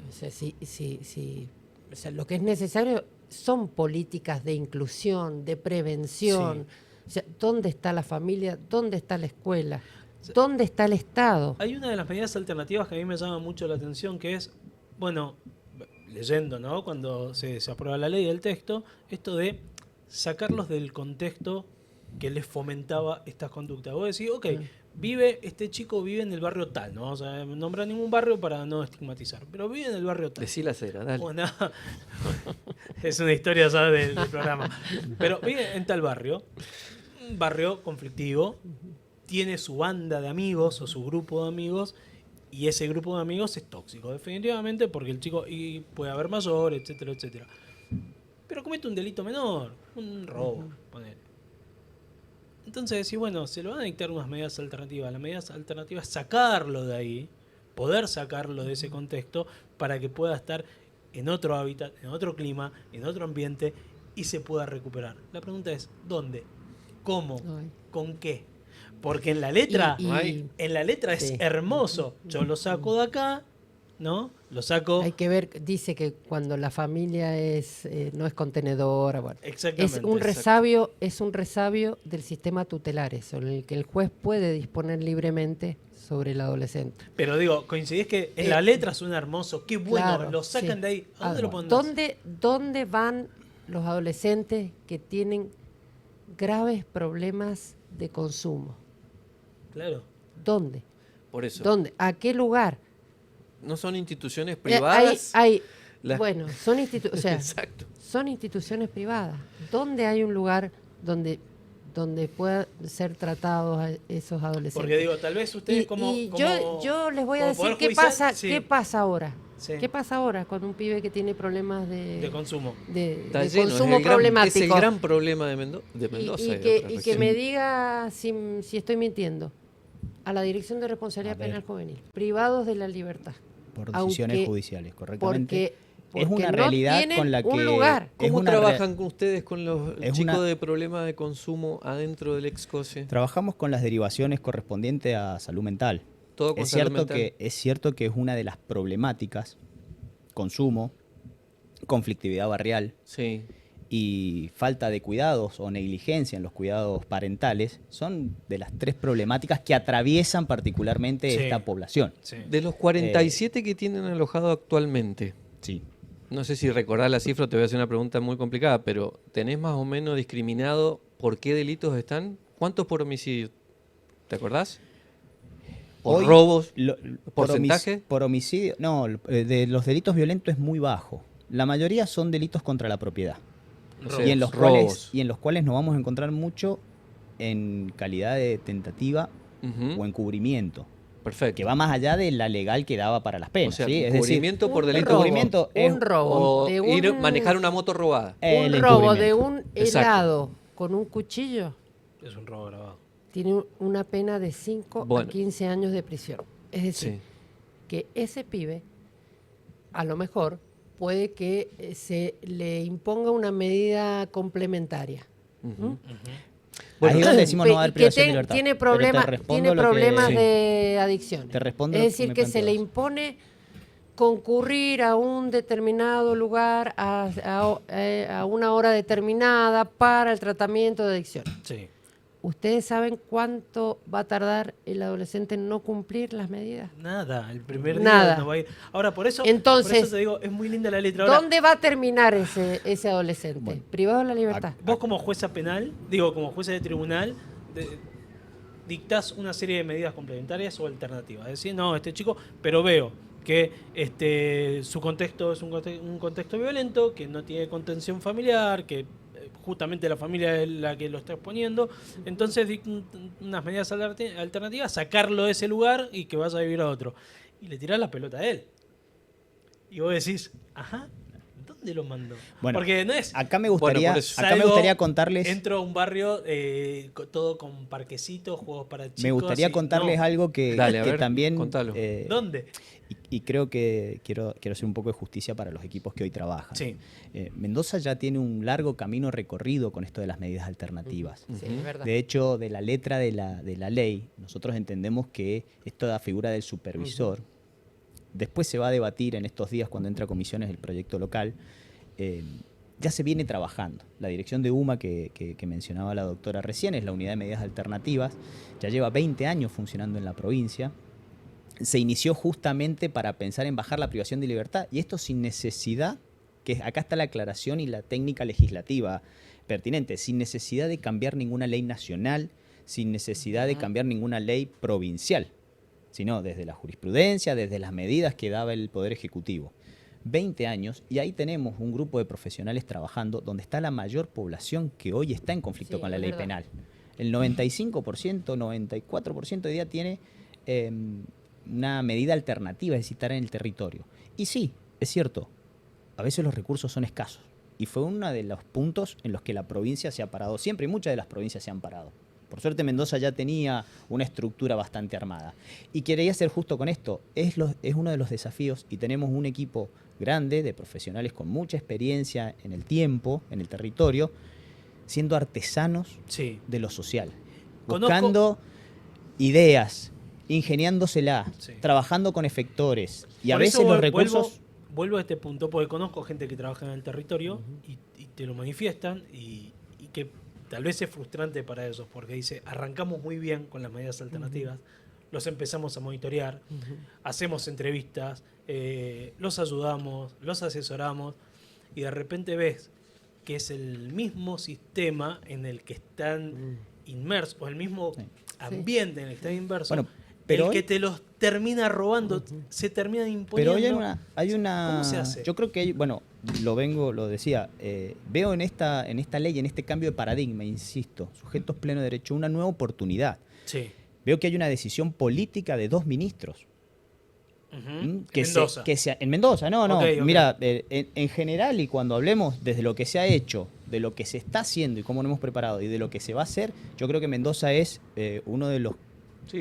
[SPEAKER 3] o sea, o sea, lo que es necesario son políticas de inclusión, de prevención. O sea, ¿dónde está la familia? ¿Dónde está la escuela? ¿Dónde está el Estado?
[SPEAKER 1] Hay una de las medidas alternativas que a mí me llama mucho la atención, que es, bueno, leyendo, ¿no? Cuando se aprueba la ley del texto, esto de sacarlos del contexto que les fomentaba estas conductas. Vos decís, ok, este chico vive en el barrio tal, no vamos a nombrar ningún barrio para no estigmatizar, pero vive en el barrio tal.
[SPEAKER 2] Decí la cera, dale.
[SPEAKER 1] Bueno, es una historia, ¿sabes? Del programa. Pero vive en tal barrio, un barrio conflictivo, tiene su banda de amigos o su grupo de amigos, y ese grupo de amigos es tóxico, definitivamente, porque el chico y puede haber mayor, etcétera, etcétera. Pero comete un delito menor, un robo, ponele. Entonces decís, bueno, se le van a dictar unas medidas alternativas. Las medidas alternativas es sacarlo de ahí, poder sacarlo de ese contexto para que pueda estar en otro hábitat, en otro clima, en otro ambiente y se pueda recuperar. La pregunta es, ¿dónde? ¿Cómo?
[SPEAKER 3] Ay.
[SPEAKER 1] ¿Con qué? Porque en la letra, en la letra es
[SPEAKER 3] Sí.
[SPEAKER 1] hermoso. Yo lo saco de acá, ¿no? Lo saco.
[SPEAKER 3] Hay que ver, dice que cuando la familia no es contenedora, bueno,
[SPEAKER 1] Exactamente.
[SPEAKER 3] es un resabio del sistema tutelar, eso, en el que el juez puede disponer libremente sobre el adolescente.
[SPEAKER 1] Pero digo, coincidís que en la letra suena hermoso. Qué bueno,
[SPEAKER 3] Claro,
[SPEAKER 1] lo sacan
[SPEAKER 3] sí.
[SPEAKER 1] de ahí. ¿A dónde lo ponen?
[SPEAKER 3] ¿Dónde van los adolescentes que tienen graves problemas de consumo?
[SPEAKER 1] Claro.
[SPEAKER 3] ¿Dónde?
[SPEAKER 2] Por eso.
[SPEAKER 3] ¿Dónde? ¿A qué lugar?
[SPEAKER 2] No son instituciones privadas.
[SPEAKER 3] Bueno, son o sea,
[SPEAKER 2] Exacto.
[SPEAKER 3] son instituciones privadas. ¿Dónde hay un lugar donde puedan ser tratados a esos adolescentes?
[SPEAKER 1] Porque digo, tal vez ustedes
[SPEAKER 3] yo les voy a decir
[SPEAKER 1] poder
[SPEAKER 3] qué
[SPEAKER 1] judicial,
[SPEAKER 3] pasa,
[SPEAKER 1] sí.
[SPEAKER 3] qué pasa ahora.
[SPEAKER 1] Sí.
[SPEAKER 3] ¿Qué pasa ahora con un pibe que tiene problemas de
[SPEAKER 1] consumo.
[SPEAKER 2] Está
[SPEAKER 3] de
[SPEAKER 2] lleno,
[SPEAKER 3] consumo
[SPEAKER 2] es
[SPEAKER 3] problemático?
[SPEAKER 2] el gran problema de Mendoza.
[SPEAKER 3] Y que me diga si estoy mintiendo. A la Dirección de Responsabilidad Penal Juvenil, privados de la libertad.
[SPEAKER 4] Por decisiones judiciales, correctamente.
[SPEAKER 3] Porque
[SPEAKER 4] es una
[SPEAKER 3] no
[SPEAKER 4] realidad
[SPEAKER 3] tienen
[SPEAKER 4] con la que...
[SPEAKER 3] un lugar.
[SPEAKER 2] ¿Cómo trabajan ustedes con los chicos de problemas de consumo adentro del Excose?
[SPEAKER 4] Trabajamos con las derivaciones correspondientes a salud mental.
[SPEAKER 2] Todo con salud mental.
[SPEAKER 4] Es cierto que es una de las problemáticas, consumo, conflictividad barrial,
[SPEAKER 2] sí,
[SPEAKER 4] y falta de cuidados o negligencia en los cuidados parentales, son de las 3 problemáticas que atraviesan particularmente esta población.
[SPEAKER 1] Sí.
[SPEAKER 2] De los 47 que tienen alojado actualmente,
[SPEAKER 4] Sí.
[SPEAKER 2] no sé si recordás la cifra, te voy a hacer una pregunta muy complicada, pero ¿tenés más o menos discriminado por qué delitos están? ¿Cuántos por homicidio? ¿Te acordás? ¿Por robos? ¿Porcentaje?
[SPEAKER 4] Por homicidio, no, de los delitos violentos es muy bajo. La mayoría son delitos contra la propiedad. Y en los cuales nos vamos a encontrar mucho en calidad de tentativa o encubrimiento.
[SPEAKER 2] Perfecto.
[SPEAKER 4] Que va más allá de la legal que daba para las penas.
[SPEAKER 2] O sea,
[SPEAKER 4] ¿sí?
[SPEAKER 2] encubrimiento por delito.
[SPEAKER 4] Encubrimiento es
[SPEAKER 3] un robo.
[SPEAKER 2] O ir manejar una moto robada.
[SPEAKER 3] Un robo de un helado con un cuchillo
[SPEAKER 1] Es un robo grabado.
[SPEAKER 3] tiene una pena de 5 a 15 años de prisión. Es decir, que ese pibe, a lo mejor, puede que se le imponga una medida complementaria.
[SPEAKER 4] Bueno, ahí es donde decimos no va a haber privación de libertad.
[SPEAKER 3] Tiene problemas de adicciones.
[SPEAKER 4] Te respondo
[SPEAKER 3] es decir, que se le impone concurrir a un determinado lugar a una hora determinada para el tratamiento de adicción.
[SPEAKER 1] Sí.
[SPEAKER 3] ¿Ustedes saben cuánto va a tardar el adolescente en no cumplir las medidas?
[SPEAKER 1] Nada, el primer día no va a ir. Ahora, por eso te digo, es muy linda la letra. Ahora,
[SPEAKER 3] ¿dónde va a terminar ese adolescente? Bueno, privado de la libertad.
[SPEAKER 1] Vos como jueza penal, como jueza de tribunal, dictás una serie de medidas complementarias o alternativas. Es decir, no, este chico, pero veo que su contexto es un contexto violento, que no tiene contención familiar, que justamente la familia es la que lo está exponiendo, entonces unas medidas alternativas, sacarlo de ese lugar y que vaya a vivir a otro. Y le tirás la pelota a él. Y vos decís, ajá, ¿dónde lo mandó?
[SPEAKER 4] Bueno,
[SPEAKER 1] porque no es...
[SPEAKER 4] Acá me gustaría contarles...
[SPEAKER 1] Entro a un barrio todo con parquecitos, juegos para chicos.
[SPEAKER 4] Me gustaría contarles algo que
[SPEAKER 2] Dale, a ver,
[SPEAKER 4] también...
[SPEAKER 2] contalo.
[SPEAKER 1] ¿Dónde?
[SPEAKER 4] y creo que quiero hacer un poco de justicia para los equipos que hoy trabajan.
[SPEAKER 1] Sí.
[SPEAKER 4] Mendoza ya tiene un largo camino recorrido con esto de las medidas alternativas.
[SPEAKER 3] Sí, es verdad.
[SPEAKER 4] De hecho, de la letra de la ley, nosotros entendemos que esta figura del supervisor, después se va a debatir en estos días cuando entra a comisiones el proyecto local, ya se viene trabajando. La dirección de UMA que mencionaba la doctora recién es la unidad de medidas alternativas, ya lleva 20 años funcionando en la provincia. Se inició justamente para pensar en bajar la privación de libertad, y esto sin necesidad, que acá está la aclaración y la técnica legislativa pertinente, sin necesidad de cambiar ninguna ley nacional, sin necesidad de cambiar ninguna ley provincial, sino desde la jurisprudencia, desde las medidas que daba el Poder Ejecutivo. 20 años, y ahí tenemos un grupo de profesionales trabajando donde está la mayor población que hoy está en conflicto con la ley penal. El 95%, 94% hoy día tiene una medida alternativa, es decir, estar en el territorio. Y sí, es cierto, a veces los recursos son escasos. Y fue uno de los puntos en los que la provincia se ha parado siempre, y muchas de las provincias se han parado. Por suerte Mendoza ya tenía una estructura bastante armada. Y quería ser justo con esto, es uno de los desafíos, y tenemos un equipo grande de profesionales con mucha experiencia en el tiempo, en el territorio, siendo artesanos de lo social. Buscando ideas, ingeniándosela, trabajando con efectores. Y a veces los recursos...
[SPEAKER 1] Vuelvo a este punto, porque conozco gente que trabaja en el territorio y te lo manifiestan y que tal vez es frustrante para ellos, porque dice, arrancamos muy bien con las medidas alternativas, los empezamos a monitorear, hacemos entrevistas, los ayudamos, los asesoramos, y de repente ves que es el mismo sistema en el que están inmersos, o el mismo ambiente en el que están inmersos, bueno, pero el que te los termina robando, se termina imponiendo.
[SPEAKER 4] Pero hoy hay una
[SPEAKER 1] ¿Cómo se hace?
[SPEAKER 4] Yo creo que lo decía, veo en esta ley, en este cambio de paradigma, insisto, sujetos pleno derecho, una nueva oportunidad.
[SPEAKER 1] Sí.
[SPEAKER 4] Veo que hay una decisión política de 2 ministros.
[SPEAKER 1] En Mendoza.
[SPEAKER 4] En Mendoza, no.
[SPEAKER 1] Okay.
[SPEAKER 4] Mira, en general, y cuando hablemos desde lo que se ha hecho, de lo que se está haciendo y cómo nos hemos preparado, y de lo que se va a hacer, yo creo que Mendoza es uno de los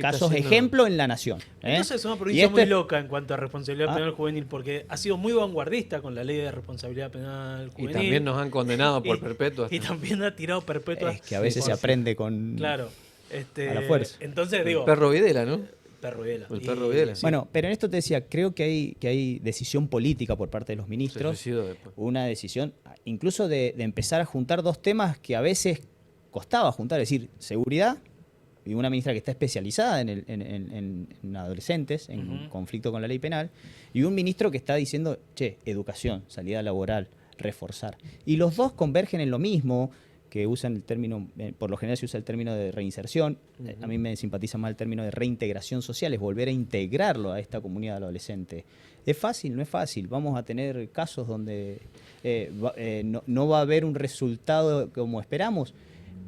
[SPEAKER 4] casos ejemplo en la nación.
[SPEAKER 1] Entonces es una provincia muy loca en cuanto a responsabilidad penal juvenil, porque ha sido muy vanguardista con la ley de responsabilidad penal juvenil.
[SPEAKER 2] Y también nos han condenado por perpetuas.
[SPEAKER 1] Y también ha tirado perpetuas.
[SPEAKER 4] Es que a veces se aprende con
[SPEAKER 1] a
[SPEAKER 4] la fuerza.
[SPEAKER 1] Entonces digo...
[SPEAKER 2] El perro Videla, ¿no?
[SPEAKER 1] Perro Videla.
[SPEAKER 2] El perro Videla.
[SPEAKER 4] Sí. Bueno, pero en esto te decía, creo que hay decisión política por parte de los ministros. Una decisión incluso de empezar a juntar 2 temas que a veces costaba juntar, es decir, seguridad, y una ministra que está especializada en adolescentes, en conflicto con la ley penal, y un ministro que está diciendo, educación, salida laboral, reforzar. Y los dos convergen en lo mismo, que usan el término, por lo general se usa el término de reinserción, a mí me simpatiza más el término de reintegración social, es volver a integrarlo a esta comunidad adolescente. ¿Es fácil? No es fácil. Vamos a tener casos donde no va a haber un resultado como esperamos,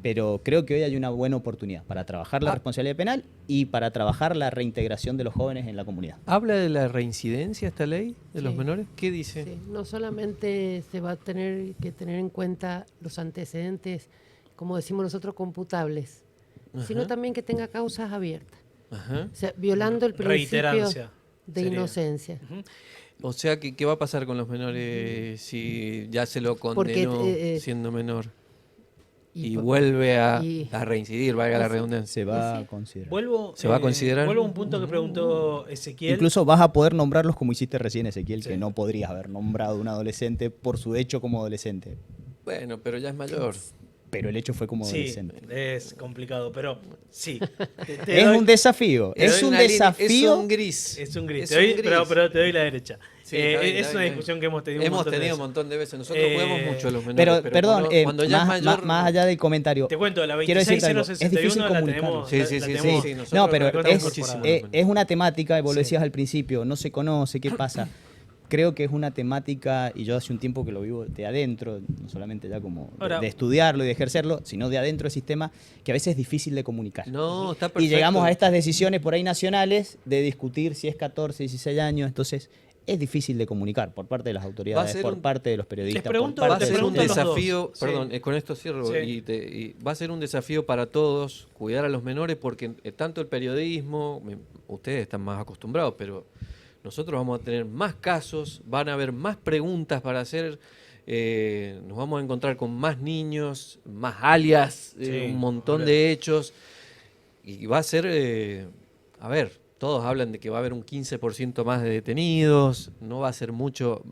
[SPEAKER 4] pero creo que hoy hay una buena oportunidad para trabajar la responsabilidad penal y para trabajar la reintegración de los jóvenes en la comunidad.
[SPEAKER 2] ¿Habla de la reincidencia esta ley de los menores? ¿Qué dice?
[SPEAKER 3] Sí. No solamente se va a tener que tener en cuenta los antecedentes, como decimos nosotros, computables, sino también que tenga causas abiertas. O sea, violando el principio de inocencia.
[SPEAKER 2] O sea, ¿qué va a pasar con los menores si ya se lo condenó siendo menor? Y vuelve a reincidir, valga la redundancia.
[SPEAKER 4] Se va a considerar.
[SPEAKER 2] ¿Se va a considerar?
[SPEAKER 1] Vuelvo a un punto que preguntó Ezequiel.
[SPEAKER 4] Incluso vas a poder nombrarlos como hiciste recién, Ezequiel, que no podrías haber nombrado a un adolescente por su hecho como adolescente.
[SPEAKER 2] Bueno, pero ya es mayor.
[SPEAKER 4] Pero el hecho fue como adolescente.
[SPEAKER 1] Es complicado, pero sí.
[SPEAKER 4] Es un desafío. Es un desafío.
[SPEAKER 2] Es un gris.
[SPEAKER 1] Es un gris. Pero te doy la derecha.
[SPEAKER 2] Sí,
[SPEAKER 1] es una discusión que hemos tenido
[SPEAKER 2] un montón de veces. Nosotros jugamos mucho a los menores.
[SPEAKER 4] Pero perdón,
[SPEAKER 2] cuando ya
[SPEAKER 4] más,
[SPEAKER 2] es mayor,
[SPEAKER 4] más allá del comentario.
[SPEAKER 1] Te cuento, la
[SPEAKER 4] quiero decirte algo,
[SPEAKER 1] 26061
[SPEAKER 4] es difícil
[SPEAKER 1] la tenemos.
[SPEAKER 4] Sí. No, pero es una temática, y vos lo decías al principio, no se conoce, ¿qué pasa? Creo que es una temática, y yo hace un tiempo que lo vivo de adentro, no solamente ya como de estudiarlo y de ejercerlo, sino de adentro del sistema, que a veces es difícil de comunicar.
[SPEAKER 2] No, está perfecto.
[SPEAKER 4] Y llegamos a estas decisiones por ahí nacionales de discutir si es 14, 16 años, entonces es difícil de comunicar por parte de las autoridades, por parte de los periodistas.
[SPEAKER 2] Va a ser un desafío, perdón, con esto cierro, y va a ser un desafío para todos cuidar a los menores, porque tanto el periodismo, ustedes están más acostumbrados, pero nosotros vamos a tener más casos, van a haber más preguntas para hacer, nos vamos a encontrar con más niños, más alias, un montón de hechos, y va a ser, a ver, todos hablan de que va a haber un 15% más de detenidos, no va a ser mucho,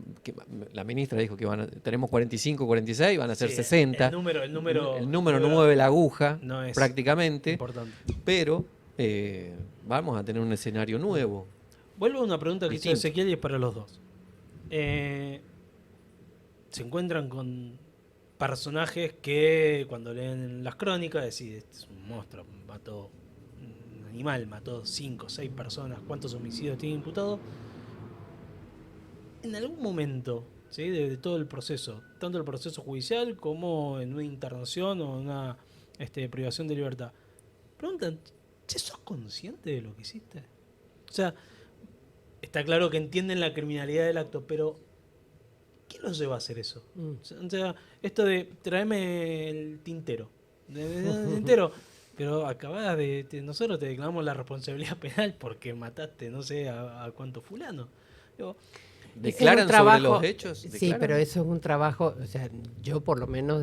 [SPEAKER 2] la ministra dijo que tenemos 45, 46, van a ser 60.
[SPEAKER 1] El número
[SPEAKER 2] no mueve la aguja,
[SPEAKER 1] no es
[SPEAKER 2] prácticamente,
[SPEAKER 1] importante.
[SPEAKER 2] pero vamos a tener un escenario nuevo.
[SPEAKER 1] Vuelvo a una pregunta que hizo
[SPEAKER 2] Distinto.
[SPEAKER 1] Ezequiel y es para los dos. Se encuentran con personajes que cuando leen las crónicas decís, este es un monstruo, mató un animal, mató 5 o 6 personas, ¿cuántos homicidios tiene imputado? En algún momento, ¿sí? de todo el proceso, tanto el proceso judicial como en una internación o una privación de libertad, preguntan, ¿che, sos consciente de lo que hiciste? O sea, está claro que entienden la criminalidad del acto, pero ¿qué los lleva a hacer eso? O sea, esto de traerme el tintero. El tintero. Pero acabás nosotros te declaramos la responsabilidad penal porque mataste, no sé, a cuánto fulano. Digo,
[SPEAKER 2] ¿declaran sobre los hechos?
[SPEAKER 3] Sí,
[SPEAKER 2] ¿Declaran?
[SPEAKER 3] pero eso es un trabajo, o sea, yo por lo menos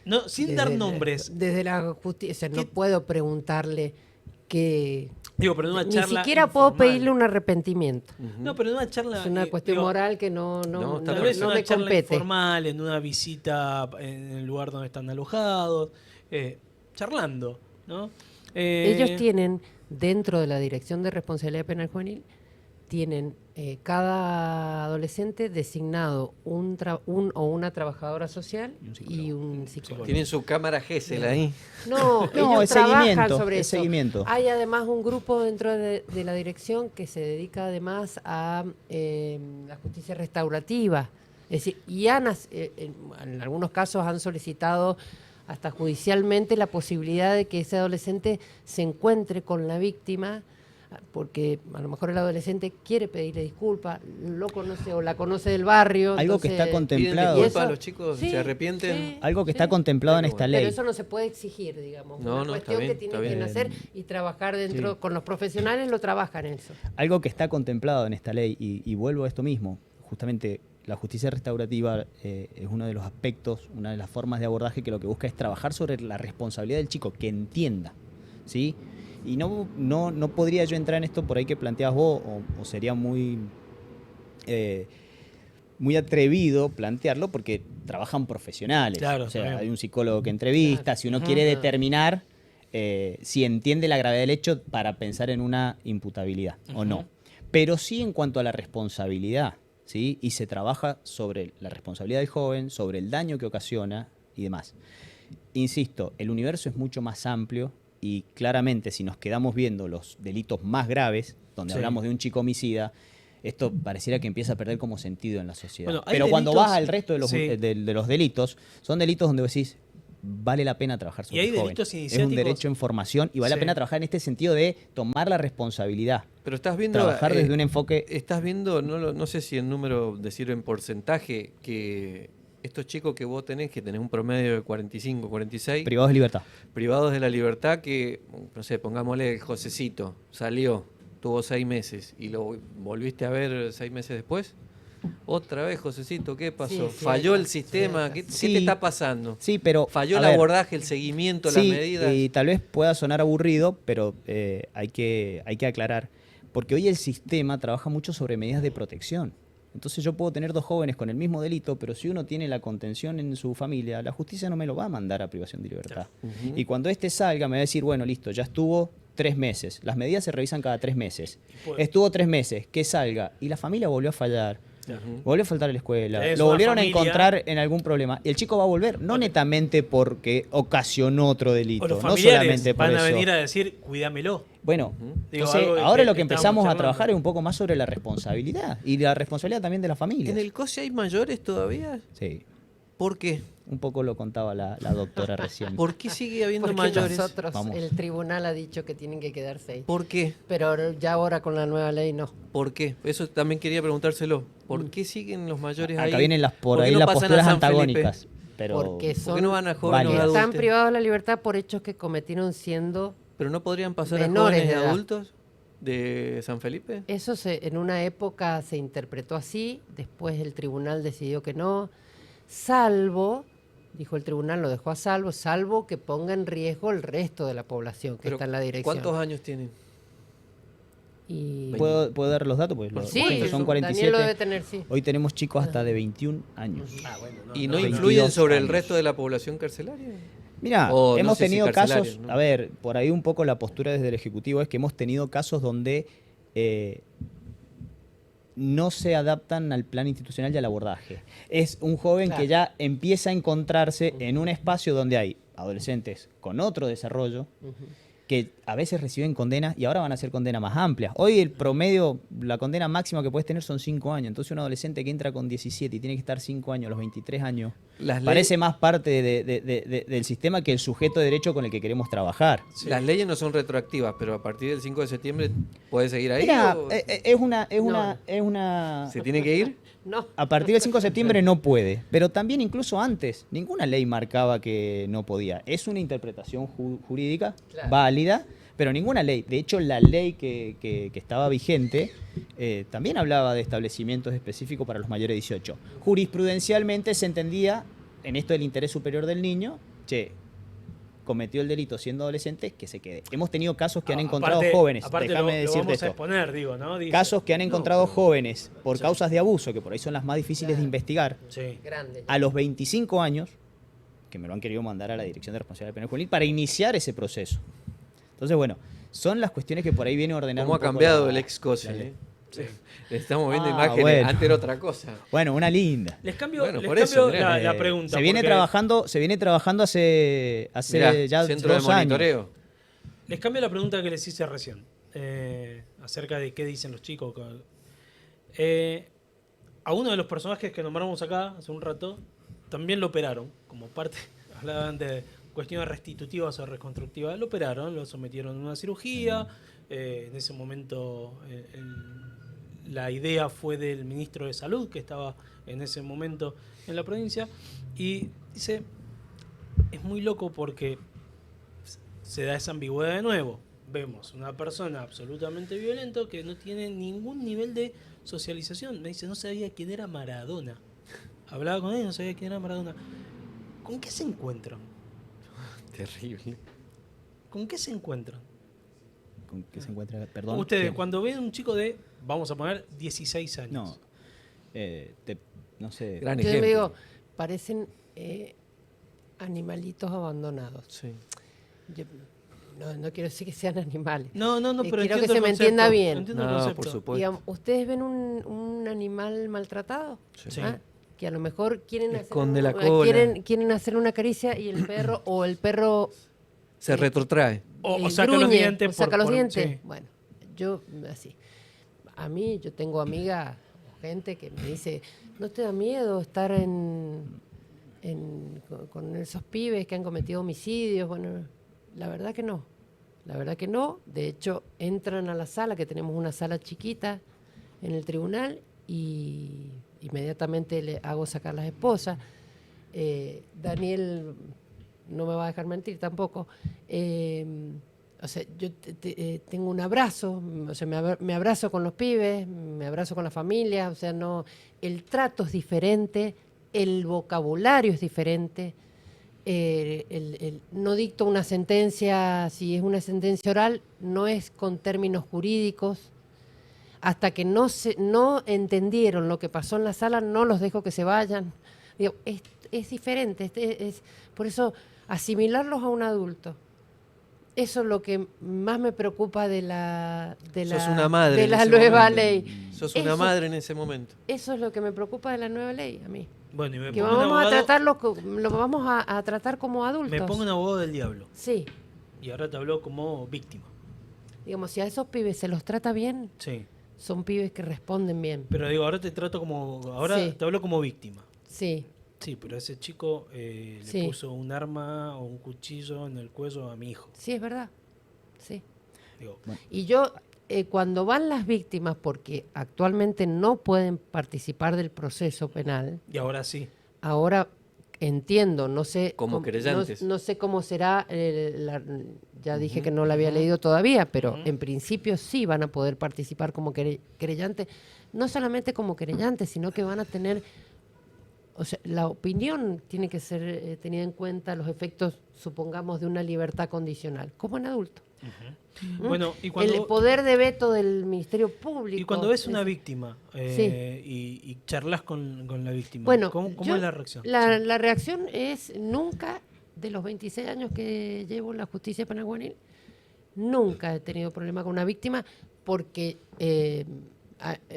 [SPEAKER 1] no, sin dar nombres.
[SPEAKER 3] Desde la justicia, no puedo preguntarle que...
[SPEAKER 1] Digo, pero en una charla
[SPEAKER 3] ni siquiera puedo
[SPEAKER 1] informal.
[SPEAKER 3] pedirle un arrepentimiento.
[SPEAKER 1] No, pero en una charla...
[SPEAKER 3] Es una cuestión moral que no
[SPEAKER 1] tal vez
[SPEAKER 3] no
[SPEAKER 1] una
[SPEAKER 3] me
[SPEAKER 1] charla
[SPEAKER 3] compete.
[SPEAKER 1] informal, en una visita en el lugar donde están alojados, charlando, ¿no?
[SPEAKER 3] Ellos tienen, dentro de la Dirección de Responsabilidad Penal Juvenil, tienen cada adolescente designado un o una trabajadora social y un psicólogo.
[SPEAKER 2] Tienen su cámara Gesell ahí.
[SPEAKER 3] No,
[SPEAKER 4] No,
[SPEAKER 3] ellos
[SPEAKER 4] es
[SPEAKER 3] trabajan
[SPEAKER 4] seguimiento,
[SPEAKER 3] sobre
[SPEAKER 4] es
[SPEAKER 3] eso.
[SPEAKER 4] seguimiento.
[SPEAKER 3] Hay además un grupo dentro de la dirección que se dedica además a la justicia restaurativa. Es decir, y en algunos casos han solicitado hasta judicialmente la posibilidad de que ese adolescente se encuentre con la víctima, porque a lo mejor el adolescente quiere pedirle disculpas, lo conoce o la conoce del barrio.
[SPEAKER 4] Algo que está
[SPEAKER 2] ¿Piden
[SPEAKER 4] contemplado.
[SPEAKER 2] disculpas a los chicos?
[SPEAKER 3] Sí,
[SPEAKER 2] ¿Se arrepienten?
[SPEAKER 3] sí.
[SPEAKER 4] Algo que está contemplado en
[SPEAKER 2] Pero
[SPEAKER 4] esta
[SPEAKER 2] bueno.
[SPEAKER 4] ley.
[SPEAKER 3] Pero eso no se puede exigir, digamos.
[SPEAKER 2] No,
[SPEAKER 3] Una
[SPEAKER 2] no, está
[SPEAKER 3] cuestión
[SPEAKER 2] bien,
[SPEAKER 3] que
[SPEAKER 2] está
[SPEAKER 3] tienen que
[SPEAKER 2] bien.
[SPEAKER 3] hacer y trabajar dentro, con los profesionales lo trabajan eso.
[SPEAKER 4] Algo que está contemplado en esta ley, y vuelvo a esto mismo, justamente la justicia restaurativa es uno de los aspectos, una de las formas de abordaje que lo que busca es trabajar sobre la responsabilidad del chico, que entienda, ¿sí? Y no podría yo entrar en esto por ahí que planteas vos, o sería muy atrevido plantearlo porque trabajan profesionales.
[SPEAKER 1] Claro,
[SPEAKER 4] o sea,
[SPEAKER 1] también.
[SPEAKER 4] hay un psicólogo que entrevista,
[SPEAKER 3] Claro.
[SPEAKER 4] si uno quiere determinar si entiende la gravedad del hecho para pensar en una imputabilidad o no. Pero sí en cuanto a la responsabilidad, ¿sí? Y se trabaja sobre la responsabilidad del joven, sobre el daño que ocasiona y demás. Insisto, el universo es mucho más amplio y claramente si nos quedamos viendo los delitos más graves, donde
[SPEAKER 1] Sí.
[SPEAKER 4] hablamos de un chico homicida, esto pareciera que empieza a perder como sentido en la sociedad.
[SPEAKER 1] Bueno, hay
[SPEAKER 4] pero cuando
[SPEAKER 1] delitos-
[SPEAKER 4] vas al resto de los,
[SPEAKER 1] sí.
[SPEAKER 4] de los delitos, son delitos donde vos decís, vale la pena trabajar sobre
[SPEAKER 1] Y hay
[SPEAKER 4] el joven.
[SPEAKER 1] delitos
[SPEAKER 4] Es un
[SPEAKER 1] iniciáticos-
[SPEAKER 4] derecho en formación y vale
[SPEAKER 1] Sí.
[SPEAKER 4] la pena trabajar en este sentido de tomar la responsabilidad.
[SPEAKER 2] Pero estás viendo...
[SPEAKER 4] Trabajar desde un enfoque...
[SPEAKER 2] Estás viendo, no sé si en número, decir en porcentaje, que estos chicos que vos tenés, que tenés un promedio de 45, 46,
[SPEAKER 4] privados de libertad.
[SPEAKER 2] privados de la libertad, que, no sé, pongámosle el Josecito, salió, tuvo 6 meses y lo volviste a ver 6 meses después. Otra vez, Josecito, ¿qué pasó?
[SPEAKER 3] Sí,
[SPEAKER 2] ¿Falló el
[SPEAKER 3] cierto,
[SPEAKER 2] sistema?
[SPEAKER 3] cierto.
[SPEAKER 2] ¿Qué
[SPEAKER 4] Sí.
[SPEAKER 2] te está pasando?
[SPEAKER 4] Sí, pero...
[SPEAKER 2] ¿Falló
[SPEAKER 4] a
[SPEAKER 2] el
[SPEAKER 4] ver,
[SPEAKER 2] abordaje, el seguimiento,
[SPEAKER 4] sí,
[SPEAKER 2] las medidas?
[SPEAKER 4] y tal vez pueda sonar aburrido, pero hay que aclarar. Porque hoy el sistema trabaja mucho sobre medidas de protección. Entonces yo puedo tener 2 jóvenes con el mismo delito, pero si uno tiene la contención en su familia, la justicia no me lo va a mandar a privación de libertad.
[SPEAKER 2] Ujú.
[SPEAKER 4] Y cuando este salga me va a decir, bueno, listo, ya estuvo 3 meses. Las medidas se revisan cada 3 meses.
[SPEAKER 1] pues-
[SPEAKER 4] Estuvo 3 meses, que salga. Y la familia volvió a fallar.
[SPEAKER 2] Ujú.
[SPEAKER 4] Volvió a faltar a la escuela,
[SPEAKER 1] Es
[SPEAKER 4] lo
[SPEAKER 1] una
[SPEAKER 4] volvieron
[SPEAKER 1] familia-
[SPEAKER 4] a encontrar en algún problema. Y el chico va a volver, no netamente porque ocasionó otro delito,
[SPEAKER 1] O los
[SPEAKER 4] no
[SPEAKER 1] familiares
[SPEAKER 4] solamente por
[SPEAKER 1] van a
[SPEAKER 4] eso.
[SPEAKER 1] venir a decir, cuídamelo.
[SPEAKER 4] Bueno,
[SPEAKER 1] Digo,
[SPEAKER 4] entonces,
[SPEAKER 1] algo
[SPEAKER 4] ahora lo que
[SPEAKER 1] estábamos
[SPEAKER 4] empezamos a
[SPEAKER 1] charlando.
[SPEAKER 4] trabajar es un poco más sobre la responsabilidad y la responsabilidad también de la familia.
[SPEAKER 2] ¿En el COSE hay mayores todavía?
[SPEAKER 4] Sí,
[SPEAKER 2] ¿Por qué?
[SPEAKER 4] un poco lo contaba la doctora recién.
[SPEAKER 2] ¿Por qué sigue habiendo
[SPEAKER 3] Porque
[SPEAKER 2] mayores?
[SPEAKER 3] nosotros,
[SPEAKER 4] Vamos.
[SPEAKER 3] el tribunal ha dicho que tienen que quedar 6.
[SPEAKER 2] ¿Por qué?
[SPEAKER 3] Pero ya ahora con la nueva ley no.
[SPEAKER 2] ¿Por qué? Eso también quería preguntárselo. ¿Por qué siguen los mayores ahí?
[SPEAKER 4] Acá vienen
[SPEAKER 2] ¿Por qué
[SPEAKER 4] ahí
[SPEAKER 2] no
[SPEAKER 4] las
[SPEAKER 2] pasan a
[SPEAKER 4] posturas
[SPEAKER 2] San Felipe?
[SPEAKER 4] antagónicas. Pero
[SPEAKER 3] Porque
[SPEAKER 2] ¿Por
[SPEAKER 3] son,
[SPEAKER 2] qué no van a jóvenes
[SPEAKER 4] válidas.
[SPEAKER 2] adultos?
[SPEAKER 3] están privados de la libertad por hechos que cometieron siendo...
[SPEAKER 2] ¿Pero no podrían pasar a
[SPEAKER 3] menores
[SPEAKER 2] jóvenes
[SPEAKER 3] de edad.
[SPEAKER 2] adultos? de San Felipe?
[SPEAKER 3] Eso en una época se interpretó así, después el tribunal decidió que no, salvo, dijo el tribunal, lo dejó a salvo que ponga en riesgo el resto de la población que
[SPEAKER 2] Pero,
[SPEAKER 3] está en la dirección.
[SPEAKER 2] ¿cuántos años tienen?
[SPEAKER 3] Y...
[SPEAKER 4] ¿Puedo dar los datos? Pues
[SPEAKER 3] sí,
[SPEAKER 4] son 47.
[SPEAKER 3] Daniel lo debe tener, sí.
[SPEAKER 4] Hoy tenemos chicos hasta de 21 años.
[SPEAKER 2] ¿Y no
[SPEAKER 4] 22
[SPEAKER 2] influyen sobre el
[SPEAKER 4] años.
[SPEAKER 2] resto de la población carcelaria?
[SPEAKER 4] Mira,
[SPEAKER 2] O no
[SPEAKER 4] hemos
[SPEAKER 2] sé si
[SPEAKER 4] tenido
[SPEAKER 2] carcelarios,
[SPEAKER 4] casos,
[SPEAKER 2] ¿no?
[SPEAKER 4] a ver, por ahí un poco la postura desde el Ejecutivo es que hemos tenido casos donde no se adaptan al plan institucional y al abordaje. Es un joven
[SPEAKER 3] Claro.
[SPEAKER 4] que ya empieza a encontrarse en un espacio donde hay adolescentes con otro desarrollo, que a veces reciben condenas y ahora van a ser condenas más amplias. Hoy el promedio, la condena máxima que puedes tener son 5 años. Entonces un adolescente que entra con 17 y tiene que estar 5 años, a los 23 años, parece más parte del sistema que el sujeto de derecho con el que queremos trabajar.
[SPEAKER 2] Sí. Las leyes no son retroactivas, pero a partir del 5 de septiembre puede seguir ahí.
[SPEAKER 4] Mira,
[SPEAKER 2] ¿O
[SPEAKER 4] es una...
[SPEAKER 2] se tiene que ir?
[SPEAKER 3] No.
[SPEAKER 4] A partir del 5 de septiembre no puede, pero también incluso antes, ninguna ley marcaba que no podía. Es una interpretación jurídica
[SPEAKER 3] Claro.
[SPEAKER 4] válida, pero ninguna ley. De hecho, la ley que estaba vigente también hablaba de establecimientos específicos para los mayores de 18. Jurisprudencialmente se entendía, en esto del interés superior del niño, cometió el delito siendo adolescente, que se quede. Hemos tenido casos que han encontrado jóvenes,
[SPEAKER 1] Aparte
[SPEAKER 4] déjame
[SPEAKER 1] lo
[SPEAKER 4] decirte
[SPEAKER 1] vamos a
[SPEAKER 4] esto.
[SPEAKER 1] exponer, digo, ¿no? Dice,
[SPEAKER 4] Casos que han encontrado
[SPEAKER 1] no, pero-
[SPEAKER 4] jóvenes por
[SPEAKER 1] Sí.
[SPEAKER 4] causas de abuso, que por ahí son las más difíciles de investigar,
[SPEAKER 1] Sí.
[SPEAKER 3] Grande.
[SPEAKER 4] a los 25 años, que me lo han querido mandar a la Dirección de Responsabilidad Penal Juvenil para iniciar ese proceso. Entonces, bueno, son las cuestiones que por ahí viene a ordenar
[SPEAKER 2] ¿Cómo
[SPEAKER 4] un
[SPEAKER 2] ha
[SPEAKER 4] poco
[SPEAKER 2] cambiado
[SPEAKER 4] la-
[SPEAKER 2] el ex COSE?
[SPEAKER 4] la ley.
[SPEAKER 1] Sí.
[SPEAKER 2] Estamos viendo
[SPEAKER 4] Ah,
[SPEAKER 2] imágenes,
[SPEAKER 4] bueno.
[SPEAKER 2] antes era otra cosa.
[SPEAKER 4] Bueno, una linda.
[SPEAKER 1] Les cambio,
[SPEAKER 2] Bueno,
[SPEAKER 1] les
[SPEAKER 2] por
[SPEAKER 1] cambio
[SPEAKER 2] eso, mirá,
[SPEAKER 1] la pregunta.
[SPEAKER 4] Se viene
[SPEAKER 1] porque
[SPEAKER 4] trabajando hace
[SPEAKER 2] Mirá,
[SPEAKER 4] ya
[SPEAKER 2] centro de
[SPEAKER 4] 2 años.
[SPEAKER 2] monitoreo.
[SPEAKER 1] Les cambio la pregunta que les hice recién. Acerca de qué dicen los chicos. A uno de los personajes que nombramos acá hace un rato, también lo operaron. Como parte, hablaban de cuestiones restitutivas o reconstructivas. Lo operaron, lo sometieron a una cirugía. En ese momento la idea fue del ministro de Salud, que estaba en ese momento en la provincia. Y dice, es muy loco porque se da esa ambigüedad de nuevo. Vemos una persona absolutamente violenta que no tiene ningún nivel de socialización. Me dice, no sabía quién era Maradona. Hablaba con él, no sabía quién era Maradona. ¿Con qué se encuentran?
[SPEAKER 2] Terrible.
[SPEAKER 1] ¿Con qué se encuentran?
[SPEAKER 4] ¿Con qué se encuentra? Perdón.
[SPEAKER 1] Ustedes,
[SPEAKER 4] ¿quién?
[SPEAKER 1] cuando ven un chico de, vamos a poner, 16 años.
[SPEAKER 4] No. No sé.
[SPEAKER 2] Gran
[SPEAKER 3] Yo
[SPEAKER 2] ejemplo.
[SPEAKER 3] digo, parecen animalitos abandonados.
[SPEAKER 2] Sí.
[SPEAKER 3] Yo no quiero decir que sean animales.
[SPEAKER 1] No, pero
[SPEAKER 3] quiero que
[SPEAKER 1] entiendo
[SPEAKER 3] se
[SPEAKER 1] el
[SPEAKER 3] me
[SPEAKER 1] concepto,
[SPEAKER 3] entienda bien.
[SPEAKER 1] entiendo el
[SPEAKER 2] No,
[SPEAKER 1] concepto.
[SPEAKER 2] por supuesto.
[SPEAKER 3] Digamos, ¿ustedes ven un animal maltratado?
[SPEAKER 1] Sí.
[SPEAKER 3] ¿Ah? Que a lo mejor quieren
[SPEAKER 2] Esconde la
[SPEAKER 3] hacer,
[SPEAKER 2] cola.
[SPEAKER 3] quieren hacer una caricia y el perro o el perro
[SPEAKER 2] Se retrotrae.
[SPEAKER 1] O saca los
[SPEAKER 3] gruñe,
[SPEAKER 1] dientes.
[SPEAKER 3] o saca los dientes.
[SPEAKER 1] sí.
[SPEAKER 3] Bueno, yo así. A mí, yo tengo amigas, gente que me dice, ¿no te da miedo estar con esos pibes que han cometido homicidios? Bueno, la verdad que no. La verdad que no. De hecho, entran a la sala, que tenemos una sala chiquita en el tribunal, y inmediatamente le hago sacar las esposas. Daniel no me va a dejar mentir tampoco. O sea, yo tengo un abrazo, o sea, me abrazo con los pibes, me abrazo con la familia, o sea, no, el trato es diferente, el vocabulario es diferente, no dicto una sentencia, si es una sentencia oral, no es con términos jurídicos. Hasta que no entendieron lo que pasó en la sala, no los dejo que se vayan. Digo, es diferente, por eso asimilarlos a un adulto. Eso es lo que más me preocupa de la
[SPEAKER 2] Sos una madre
[SPEAKER 3] de
[SPEAKER 2] en
[SPEAKER 3] la
[SPEAKER 2] ese
[SPEAKER 3] nueva
[SPEAKER 2] momento.
[SPEAKER 3] ley.
[SPEAKER 2] Sos una
[SPEAKER 3] Eso-
[SPEAKER 2] madre en ese momento.
[SPEAKER 3] Eso es lo que me preocupa de la nueva ley a mí.
[SPEAKER 1] Bueno, y me
[SPEAKER 3] Que
[SPEAKER 1] pongo un
[SPEAKER 3] vamos a
[SPEAKER 1] abogado-
[SPEAKER 3] tratarlo, lo vamos a tratar como adultos.
[SPEAKER 1] Me pongo un abogado del diablo.
[SPEAKER 3] Sí,
[SPEAKER 1] Y ahora te hablo como víctima.
[SPEAKER 3] digamos, si a esos pibes se los trata bien,
[SPEAKER 1] Sí.
[SPEAKER 3] son pibes que responden bien.
[SPEAKER 1] Pero digo, ahora te trato como. Ahora
[SPEAKER 3] Sí.
[SPEAKER 1] te hablo como víctima.
[SPEAKER 3] Sí,
[SPEAKER 1] Sí, pero ese chico
[SPEAKER 3] Sí.
[SPEAKER 1] le puso un arma o un cuchillo en el cuello a mi hijo.
[SPEAKER 3] sí, es verdad. Sí.
[SPEAKER 1] Digo,
[SPEAKER 3] Y yo, cuando van las víctimas, porque actualmente no pueden participar del proceso penal,
[SPEAKER 1] y ahora sí.
[SPEAKER 3] ahora entiendo, no sé
[SPEAKER 2] Como
[SPEAKER 3] cómo-
[SPEAKER 2] querellantes.
[SPEAKER 3] no sé cómo será ya dije que no la había leído todavía, pero en principio sí van a poder participar como querellantes, no solamente como querellantes, sino que van a tener, o sea, la opinión tiene que ser tenida en cuenta, los efectos, supongamos, de una libertad condicional, como en adulto.
[SPEAKER 1] Bueno,
[SPEAKER 3] El poder de veto del Ministerio Público.
[SPEAKER 1] Y cuando ves una víctima y charlas con la víctima, ¿cómo es la reacción?
[SPEAKER 3] La reacción es nunca, de los 26 años que llevo en la justicia penal juvenil, nunca he tenido problema con una víctima porque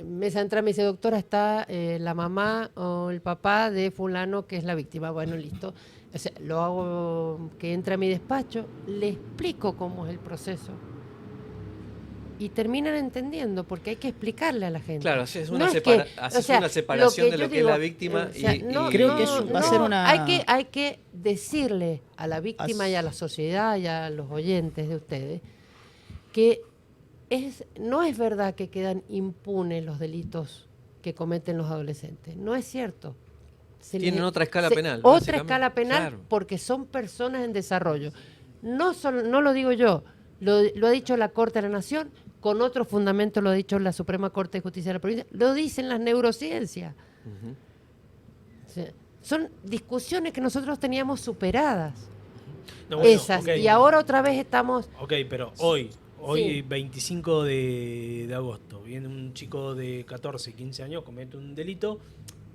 [SPEAKER 3] mesa entra, me dice, doctora, está la mamá o el papá de fulano que es la víctima. Bueno, listo. O sea, lo hago que entre a mi despacho, le explico cómo es el proceso. Y terminan entendiendo, porque hay que explicarle a la gente.
[SPEAKER 2] Claro, es una,
[SPEAKER 3] no
[SPEAKER 2] una separación de lo que es la víctima.
[SPEAKER 4] Creo que eso va a ser una...
[SPEAKER 3] Hay que decirle a la víctima y a la sociedad y a los oyentes de ustedes que no es verdad que quedan impunes los delitos que cometen los adolescentes. No es cierto.
[SPEAKER 2] Tienen otra escala penal.
[SPEAKER 3] Otra escala penal, claro, porque son personas en desarrollo. No lo digo yo, lo ha dicho la Corte de la Nación, con otro fundamento lo ha dicho la Suprema Corte de Justicia de la Provincia, lo dicen las neurociencias. O sea, son discusiones que nosotros teníamos superadas. No, bueno, esas, y ahora otra vez estamos...
[SPEAKER 1] Ok, pero hoy sí. 25 de agosto, viene un chico de 14, 15 años, comete un delito,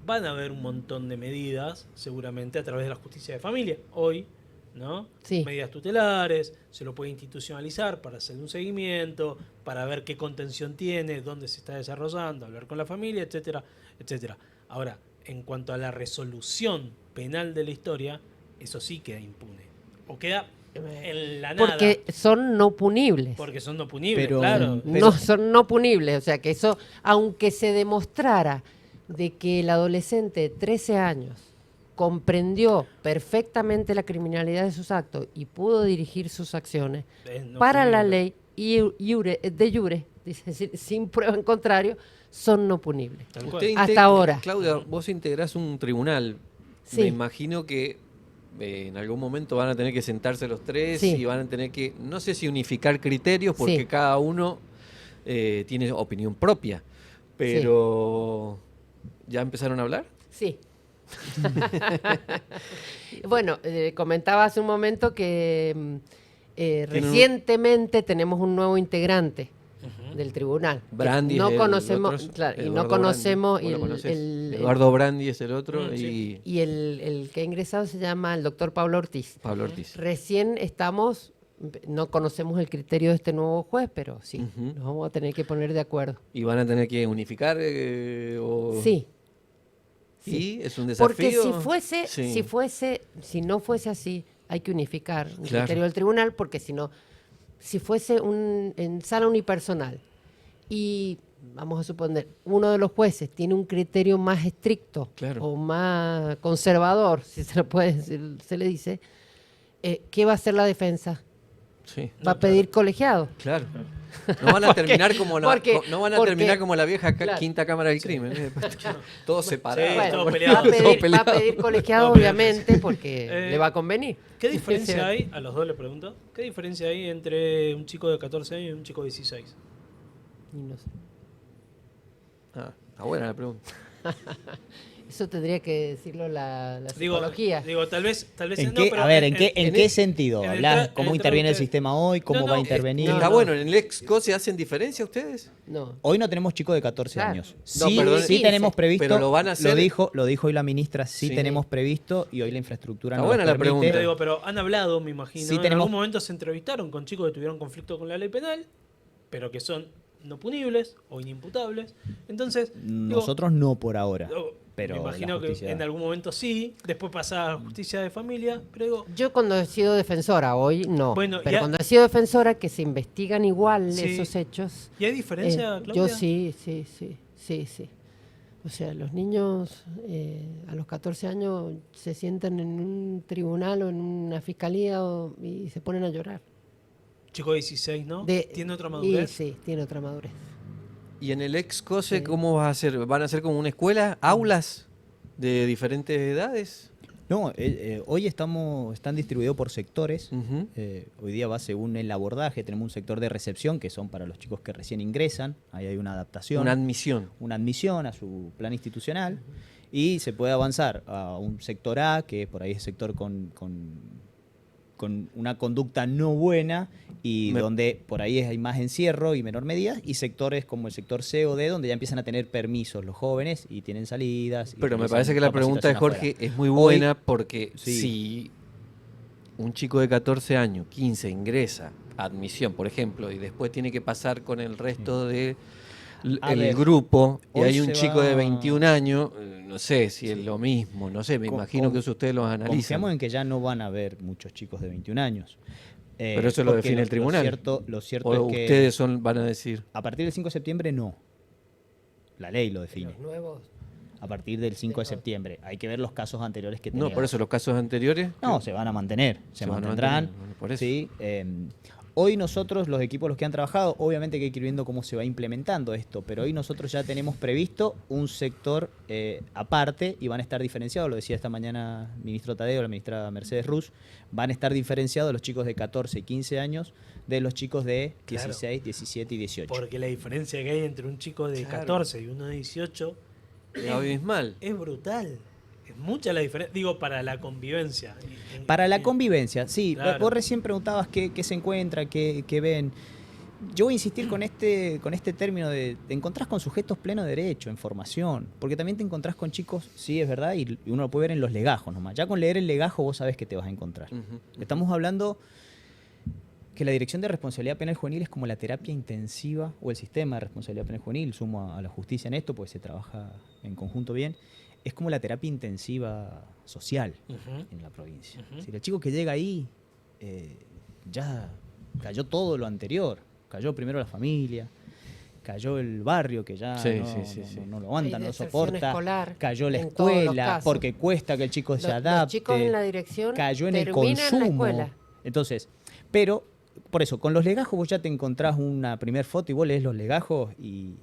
[SPEAKER 1] van a haber un montón de medidas, seguramente a través de la justicia de familia, hoy, ¿no?
[SPEAKER 3] Sí.
[SPEAKER 1] Medidas tutelares, se lo puede institucionalizar para hacer un seguimiento, para ver qué contención tiene, dónde se está desarrollando, hablar con la familia, etcétera, etcétera. Ahora, en cuanto a la resolución penal de la historia, eso sí queda impune. O queda en la nada.
[SPEAKER 3] Porque son no punibles.
[SPEAKER 1] Porque son no punibles, claro.
[SPEAKER 3] No son no punibles, o sea que eso, aunque se demostrara de que el adolescente de 13 años comprendió perfectamente la criminalidad de sus actos y pudo dirigir sus acciones, no para la ley de jure, es decir, sin prueba en contrario, son no punibles. Hasta ahora.
[SPEAKER 2] Claudia, vos integrás un tribunal. Sí. Me imagino que en algún momento van a tener que sentarse los tres y van a tener que, no sé si unificar criterios, porque cada uno tiene opinión propia, pero ¿ya empezaron a hablar?
[SPEAKER 3] Sí. Bueno, comentaba hace un momento que recientemente tenemos un nuevo integrante del tribunal.
[SPEAKER 2] Brandi
[SPEAKER 3] no conocemos, claro, y no conocemos
[SPEAKER 2] Eduardo Brandi es el otro y
[SPEAKER 3] el que ha ingresado se llama el doctor Pablo Ortiz.
[SPEAKER 2] Pablo Ortiz.
[SPEAKER 3] Recién no conocemos el criterio de este nuevo juez, pero sí, nos vamos a tener que poner de acuerdo.
[SPEAKER 2] ¿Y van a tener que unificar?
[SPEAKER 3] Sí.
[SPEAKER 2] Sí, es un desafío.
[SPEAKER 3] Porque si no fuese así, hay que unificar el criterio del tribunal, porque si fuese en sala unipersonal y vamos a suponer uno de los jueces tiene un criterio más estricto o más conservador, si se lo puede decir, se le dice, ¿qué va a hacer la defensa?
[SPEAKER 2] Sí.
[SPEAKER 3] Va a pedir colegiado.
[SPEAKER 2] Claro. No van a terminar como terminar como la vieja quinta cámara del crimen, todos separados.
[SPEAKER 3] Va a pedir colegiado, obviamente, porque le va a convenir.
[SPEAKER 1] ¿Qué diferencia hay, a los dos le pregunto, qué diferencia hay entre un chico de 14 años y un chico de 16?
[SPEAKER 3] No sé.
[SPEAKER 2] Está buena la pregunta.
[SPEAKER 3] Eso tendría que decirlo la psicología.
[SPEAKER 1] Digo, tal vez
[SPEAKER 4] ¿En qué sentido? ¿Hablas cómo interviene el sistema hoy? ¿Cómo va a intervenir?
[SPEAKER 2] Está bueno, ¿en el ex-co se hacen diferencia ustedes?
[SPEAKER 3] No.
[SPEAKER 4] Hoy no tenemos chicos de 14 años.
[SPEAKER 2] Sí
[SPEAKER 4] tenemos previsto.
[SPEAKER 2] Pero lo van a hacer.
[SPEAKER 4] Lo dijo hoy la ministra, tenemos previsto y hoy la infraestructura
[SPEAKER 2] no lo permite. La pregunta.
[SPEAKER 1] Digo, pero han hablado, me imagino. En algún momento se entrevistaron con chicos que tuvieron conflicto con la ley penal, pero que son no punibles o inimputables. Entonces,
[SPEAKER 4] nosotros no por ahora. Pero
[SPEAKER 1] me imagino que en algún momento sí, después pasa a justicia de familia, pero digo...
[SPEAKER 3] Yo cuando he sido defensora, hoy no, pero cuando he sido defensora que se investigan igual esos hechos...
[SPEAKER 1] ¿Y hay diferencia, Claudia?
[SPEAKER 3] Yo sí. O sea, los niños a los 14 años se sientan en un tribunal o en una fiscalía y se ponen a llorar.
[SPEAKER 1] Chico de 16, ¿no? ¿Tiene otra madurez?
[SPEAKER 3] Sí, tiene otra madurez.
[SPEAKER 2] ¿Y en el ex-COSE cómo va a ser? ¿Van a ser como una escuela? ¿Aulas de diferentes edades?
[SPEAKER 4] No, hoy están distribuidos por sectores.
[SPEAKER 2] Ujú.
[SPEAKER 4] Hoy día va según el abordaje. Tenemos un sector de recepción, que son para los chicos que recién ingresan. Ahí hay una adaptación.
[SPEAKER 2] Una admisión.
[SPEAKER 4] Una admisión a su plan institucional. Y se puede avanzar a un sector A, que por ahí es sector con una conducta no buena y donde por ahí hay más encierro y menor medida, y sectores como el sector C o D, donde ya empiezan a tener permisos los jóvenes y tienen salidas.
[SPEAKER 2] Pero me parece que la pregunta de Jorge
[SPEAKER 4] afuera.
[SPEAKER 2] es muy buena
[SPEAKER 4] Hoy,
[SPEAKER 2] porque
[SPEAKER 4] sí.
[SPEAKER 2] si un chico de 14 años, 15, ingresa a admisión, por ejemplo, y después tiene que pasar con el resto de el grupo, y
[SPEAKER 4] hoy
[SPEAKER 2] hay un
[SPEAKER 4] se
[SPEAKER 2] chico
[SPEAKER 4] va-
[SPEAKER 2] de 21 años, no sé si es lo mismo, no sé, me imagino que eso ustedes los
[SPEAKER 4] Confiamos
[SPEAKER 2] analizan.
[SPEAKER 4] en que ya no van a haber muchos chicos de 21 años.
[SPEAKER 2] Pero eso lo
[SPEAKER 4] porque
[SPEAKER 2] define el tribunal.
[SPEAKER 4] Lo cierto
[SPEAKER 2] O
[SPEAKER 4] es que
[SPEAKER 2] ustedes van a decir.
[SPEAKER 4] a partir del 5 de septiembre no. La ley lo define.
[SPEAKER 3] Los nuevos.
[SPEAKER 4] A partir del 5 de septiembre. Hay que ver los casos anteriores que
[SPEAKER 2] No,
[SPEAKER 4] teníamos.
[SPEAKER 2] por eso los casos anteriores.
[SPEAKER 4] No, se van a mantener, se
[SPEAKER 2] van a
[SPEAKER 4] mantendrán.
[SPEAKER 2] mantener, bueno, por eso.
[SPEAKER 4] Sí, hoy nosotros, los equipos los que han trabajado, obviamente que hay que ir viendo cómo se va implementando esto, pero hoy nosotros ya tenemos previsto un sector aparte y van a estar diferenciados, lo decía esta mañana el ministro Tadeo, la ministra Mercedes Ruz, van a estar diferenciados los chicos de 14 y 15 años de los chicos de 16, 17 y 18.
[SPEAKER 1] Porque la diferencia que hay entre un chico de
[SPEAKER 2] Claro.
[SPEAKER 1] 14 y uno de 18
[SPEAKER 2] Es abismal.
[SPEAKER 1] es brutal. Es mucha la diferencia. Digo, para la convivencia.
[SPEAKER 4] Para la convivencia, sí.
[SPEAKER 1] Claro.
[SPEAKER 4] Vos recién preguntabas qué se encuentra, qué ven. Yo voy a insistir con este término de te encontrás con sujetos pleno derecho, en formación, porque también te encontrás con chicos, sí, es verdad, y uno lo puede ver en los legajos nomás. Ya con leer el legajo vos sabés que te vas a encontrar.
[SPEAKER 2] Ujú.
[SPEAKER 4] Estamos hablando que la Dirección de Responsabilidad Penal Juvenil es como la terapia intensiva o el sistema de responsabilidad penal juvenil, sumo a la justicia en esto, porque se trabaja en conjunto bien, es como la terapia intensiva social
[SPEAKER 1] Ujú.
[SPEAKER 4] en la provincia.
[SPEAKER 1] Ujú.
[SPEAKER 4] Es decir, el chico que llega ahí ya cayó todo lo anterior. Cayó primero la familia, cayó el barrio que ya
[SPEAKER 2] Sí,
[SPEAKER 4] no,
[SPEAKER 2] sí, sí,
[SPEAKER 4] no-
[SPEAKER 2] sí.
[SPEAKER 4] no lo aguanta,
[SPEAKER 3] Hay
[SPEAKER 4] no lo
[SPEAKER 3] deserción
[SPEAKER 4] soporta.
[SPEAKER 3] escolar
[SPEAKER 4] Cayó la
[SPEAKER 3] en todos los
[SPEAKER 4] escuela
[SPEAKER 3] casos.
[SPEAKER 4] porque cuesta que el chico se
[SPEAKER 3] Los
[SPEAKER 4] adapte.
[SPEAKER 3] chicos en la dirección
[SPEAKER 4] Cayó en el
[SPEAKER 3] terminan la
[SPEAKER 4] consumo.
[SPEAKER 3] escuela.
[SPEAKER 4] Entonces, pero por eso, con los legajos vos ya te encontrás una primer foto y vos lees los legajos y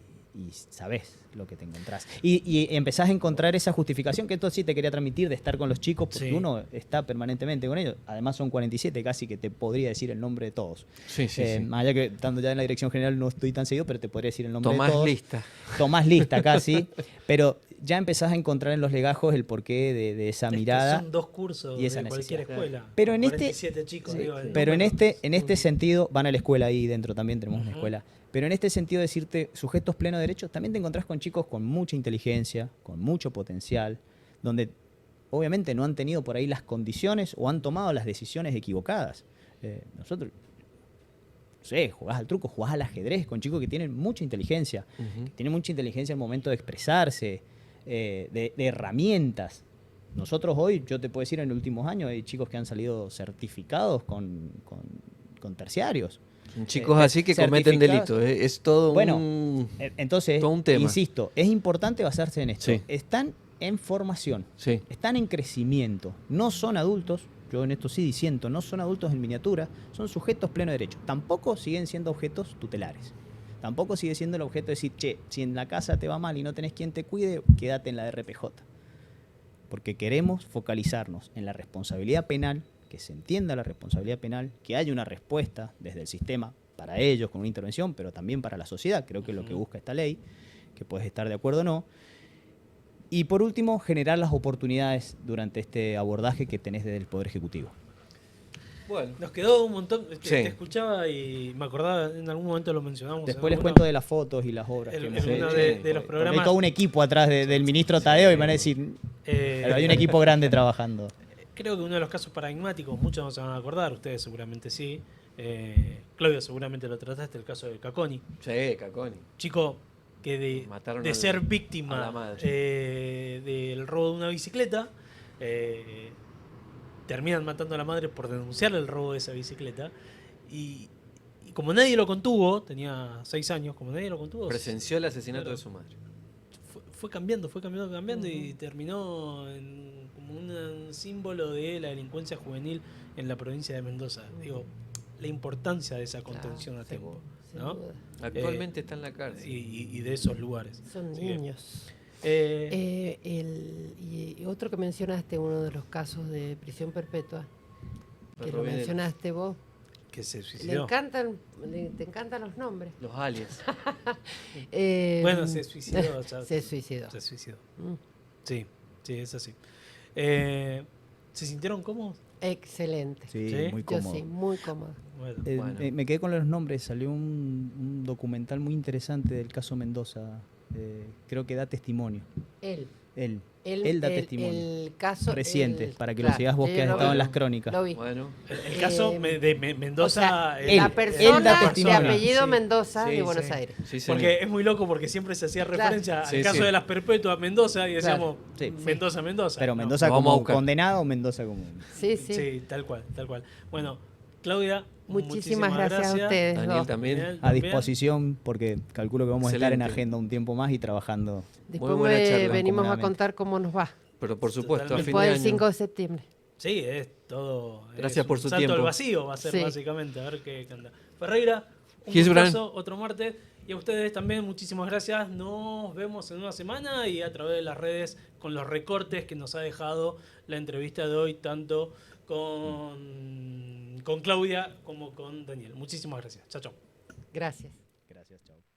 [SPEAKER 4] sabés lo que te encontrás. Y empezás a encontrar esa justificación que esto sí te quería transmitir de estar con los chicos, porque
[SPEAKER 1] Sí.
[SPEAKER 4] uno está permanentemente con ellos. Además son 47 casi que te podría decir el nombre de todos.
[SPEAKER 2] Sí, sí, sí.
[SPEAKER 4] Más allá que estando ya en la dirección general no estoy tan seguido, pero te podría decir el nombre
[SPEAKER 2] Tomás
[SPEAKER 4] de todos.
[SPEAKER 2] lista.
[SPEAKER 4] Tomás lista casi, pero ya empezás a encontrar en los legajos el porqué de esa
[SPEAKER 1] Es que
[SPEAKER 4] mirada.
[SPEAKER 1] son 2 cursos
[SPEAKER 4] y esa
[SPEAKER 1] de cualquier
[SPEAKER 4] necesidad.
[SPEAKER 1] escuela.
[SPEAKER 4] Pero en
[SPEAKER 1] 47 chicos,
[SPEAKER 4] Sí,
[SPEAKER 1] digo, el
[SPEAKER 4] pero en
[SPEAKER 1] número.
[SPEAKER 4] este sentido, van a la escuela ahí dentro también tenemos una escuela, pero en este sentido decirte sujetos pleno derecho, también te encontrás con chicos con mucha inteligencia, con mucho potencial, donde obviamente no han tenido por ahí las condiciones o han tomado las decisiones equivocadas. Nosotros, no sé, jugás al truco, jugás al ajedrez con chicos que tienen mucha inteligencia,
[SPEAKER 2] Ujú.
[SPEAKER 4] que tienen mucha inteligencia en el momento de expresarse, de herramientas. Nosotros hoy, yo te puedo decir, en los últimos años hay chicos que han salido certificados con terciarios.
[SPEAKER 2] Son chicos así que cometen
[SPEAKER 4] certificados.
[SPEAKER 2] delitos. Es todo
[SPEAKER 4] Bueno,
[SPEAKER 2] un...
[SPEAKER 4] Entonces,
[SPEAKER 2] todo un tema.
[SPEAKER 4] insisto, es importante basarse en esto.
[SPEAKER 2] Sí.
[SPEAKER 4] Están en formación,
[SPEAKER 2] Sí.
[SPEAKER 4] están en crecimiento, no son adultos, yo en esto sí disiento, no son adultos en miniatura, son sujetos pleno derecho. Tampoco siguen siendo objetos tutelares. Tampoco sigue siendo el objeto de decir, che, si en la casa te va mal y no tenés quien te cuide, quédate en la RPJ. Porque queremos focalizarnos en la responsabilidad penal, que se entienda la responsabilidad penal, que haya una respuesta desde el sistema para ellos con una intervención, pero también para la sociedad, creo que es lo que busca esta ley, que puedes estar de acuerdo o no. Y por último, generar las oportunidades durante este abordaje que tenés desde el Poder Ejecutivo.
[SPEAKER 2] Bueno.
[SPEAKER 1] Nos quedó un montón.
[SPEAKER 2] Sí.
[SPEAKER 1] Te escuchaba y me acordaba, en algún momento lo mencionamos.
[SPEAKER 4] Después les
[SPEAKER 1] en
[SPEAKER 4] cuento de las fotos y las obras
[SPEAKER 1] en
[SPEAKER 4] que hemos
[SPEAKER 1] uno
[SPEAKER 4] hecho.
[SPEAKER 1] de los
[SPEAKER 4] Porque
[SPEAKER 1] programas.
[SPEAKER 4] hay todo un equipo atrás del ministro Tadeo y van a decir, hay un equipo grande trabajando.
[SPEAKER 1] Creo que uno de los casos paradigmáticos, muchos no se van a acordar, ustedes seguramente sí. Claudio, seguramente lo trataste, el caso de Caconi.
[SPEAKER 2] Sí, Caconi.
[SPEAKER 1] Chico que
[SPEAKER 2] Mataron
[SPEAKER 1] de
[SPEAKER 2] al-
[SPEAKER 1] ser
[SPEAKER 2] a
[SPEAKER 1] víctima
[SPEAKER 2] la madre.
[SPEAKER 1] del robo de una bicicleta, terminan matando a la madre por denunciar el robo de esa bicicleta. Y como nadie lo contuvo, tenía 6 años, como nadie lo contuvo,
[SPEAKER 2] Presenció el asesinato
[SPEAKER 1] Claro.
[SPEAKER 2] de su madre.
[SPEAKER 1] fue cambiando y terminó como un símbolo de la delincuencia juvenil en la provincia de Mendoza. Digo, la importancia de esa contención a tiempo,
[SPEAKER 3] Sin
[SPEAKER 1] ¿no?
[SPEAKER 3] duda.
[SPEAKER 2] Actualmente está en la cárcel.
[SPEAKER 1] Y de esos lugares.
[SPEAKER 3] Son
[SPEAKER 1] Así que,
[SPEAKER 3] niños. Y otro que mencionaste, uno de los casos de prisión perpetua, que lo mencionaste vos.
[SPEAKER 1] Que se suicidó.
[SPEAKER 3] Te encantan los nombres.
[SPEAKER 2] Los aliens.
[SPEAKER 1] Bueno, se suicidó.
[SPEAKER 3] Se suicidó.
[SPEAKER 1] Se suicidó. Sí, es así. ¿Se sintieron cómodos?
[SPEAKER 3] Excelente.
[SPEAKER 4] Sí, muy
[SPEAKER 3] Yo
[SPEAKER 4] cómodo.
[SPEAKER 3] sí, muy cómodo.
[SPEAKER 1] Bueno.
[SPEAKER 4] Me quedé con los nombres. Salió un documental muy interesante del caso Mendoza. Creo que da testimonio. Él da testimonio.
[SPEAKER 3] El caso
[SPEAKER 4] reciente, para que lo sigas vos que has estado en las crónicas.
[SPEAKER 3] Lo vi.
[SPEAKER 2] Bueno,
[SPEAKER 1] El caso de Mendoza.
[SPEAKER 3] O sea,
[SPEAKER 1] él
[SPEAKER 3] la
[SPEAKER 4] él
[SPEAKER 3] persona
[SPEAKER 4] da
[SPEAKER 3] de
[SPEAKER 4] testimonio.
[SPEAKER 3] apellido
[SPEAKER 1] Sí.
[SPEAKER 3] Mendoza
[SPEAKER 1] Sí,
[SPEAKER 3] de Buenos
[SPEAKER 1] sí.
[SPEAKER 3] Aires.
[SPEAKER 2] sí, señor.
[SPEAKER 1] Porque es muy loco porque siempre se hacía referencia
[SPEAKER 2] Sí,
[SPEAKER 1] al caso
[SPEAKER 2] sí.
[SPEAKER 1] de las perpetuas Mendoza y decíamos
[SPEAKER 4] Sí.
[SPEAKER 1] Mendoza.
[SPEAKER 4] Pero
[SPEAKER 1] No.
[SPEAKER 4] Mendoza
[SPEAKER 2] Lo vamos a
[SPEAKER 4] como
[SPEAKER 2] buscar.
[SPEAKER 4] condenado o Mendoza como...
[SPEAKER 3] Sí, sí.
[SPEAKER 1] Sí, tal cual. Bueno, Claudia,
[SPEAKER 3] Muchísimas gracias a ustedes.
[SPEAKER 2] Daniel
[SPEAKER 3] dos.
[SPEAKER 2] también.
[SPEAKER 1] Daniel,
[SPEAKER 4] A disposición, porque calculo que vamos a estar en
[SPEAKER 2] Excelente.
[SPEAKER 4] agenda un tiempo más y trabajando.
[SPEAKER 3] Después
[SPEAKER 2] buena charla.
[SPEAKER 3] venimos a
[SPEAKER 4] Comunamente.
[SPEAKER 3] contar cómo nos va.
[SPEAKER 2] Pero por supuesto,
[SPEAKER 1] Totalmente.
[SPEAKER 2] a fin
[SPEAKER 3] Después
[SPEAKER 2] de
[SPEAKER 3] del
[SPEAKER 2] año.
[SPEAKER 3] 5 de septiembre.
[SPEAKER 1] Sí, es todo.
[SPEAKER 2] Gracias
[SPEAKER 1] es
[SPEAKER 2] por
[SPEAKER 1] un
[SPEAKER 2] su
[SPEAKER 1] salto
[SPEAKER 2] tiempo.
[SPEAKER 1] al vacío va a ser
[SPEAKER 3] Sí.
[SPEAKER 1] básicamente, a ver qué anda. Ferreira, un
[SPEAKER 2] Gisbran.
[SPEAKER 1] gustazo, otro martes. Y a ustedes también, muchísimas gracias. Nos vemos en una semana y a través de las redes con los recortes que nos ha dejado la entrevista de hoy, tanto con Claudia como con Daniel. Muchísimas gracias. Chao, chao.
[SPEAKER 3] Gracias.
[SPEAKER 4] Gracias, chao.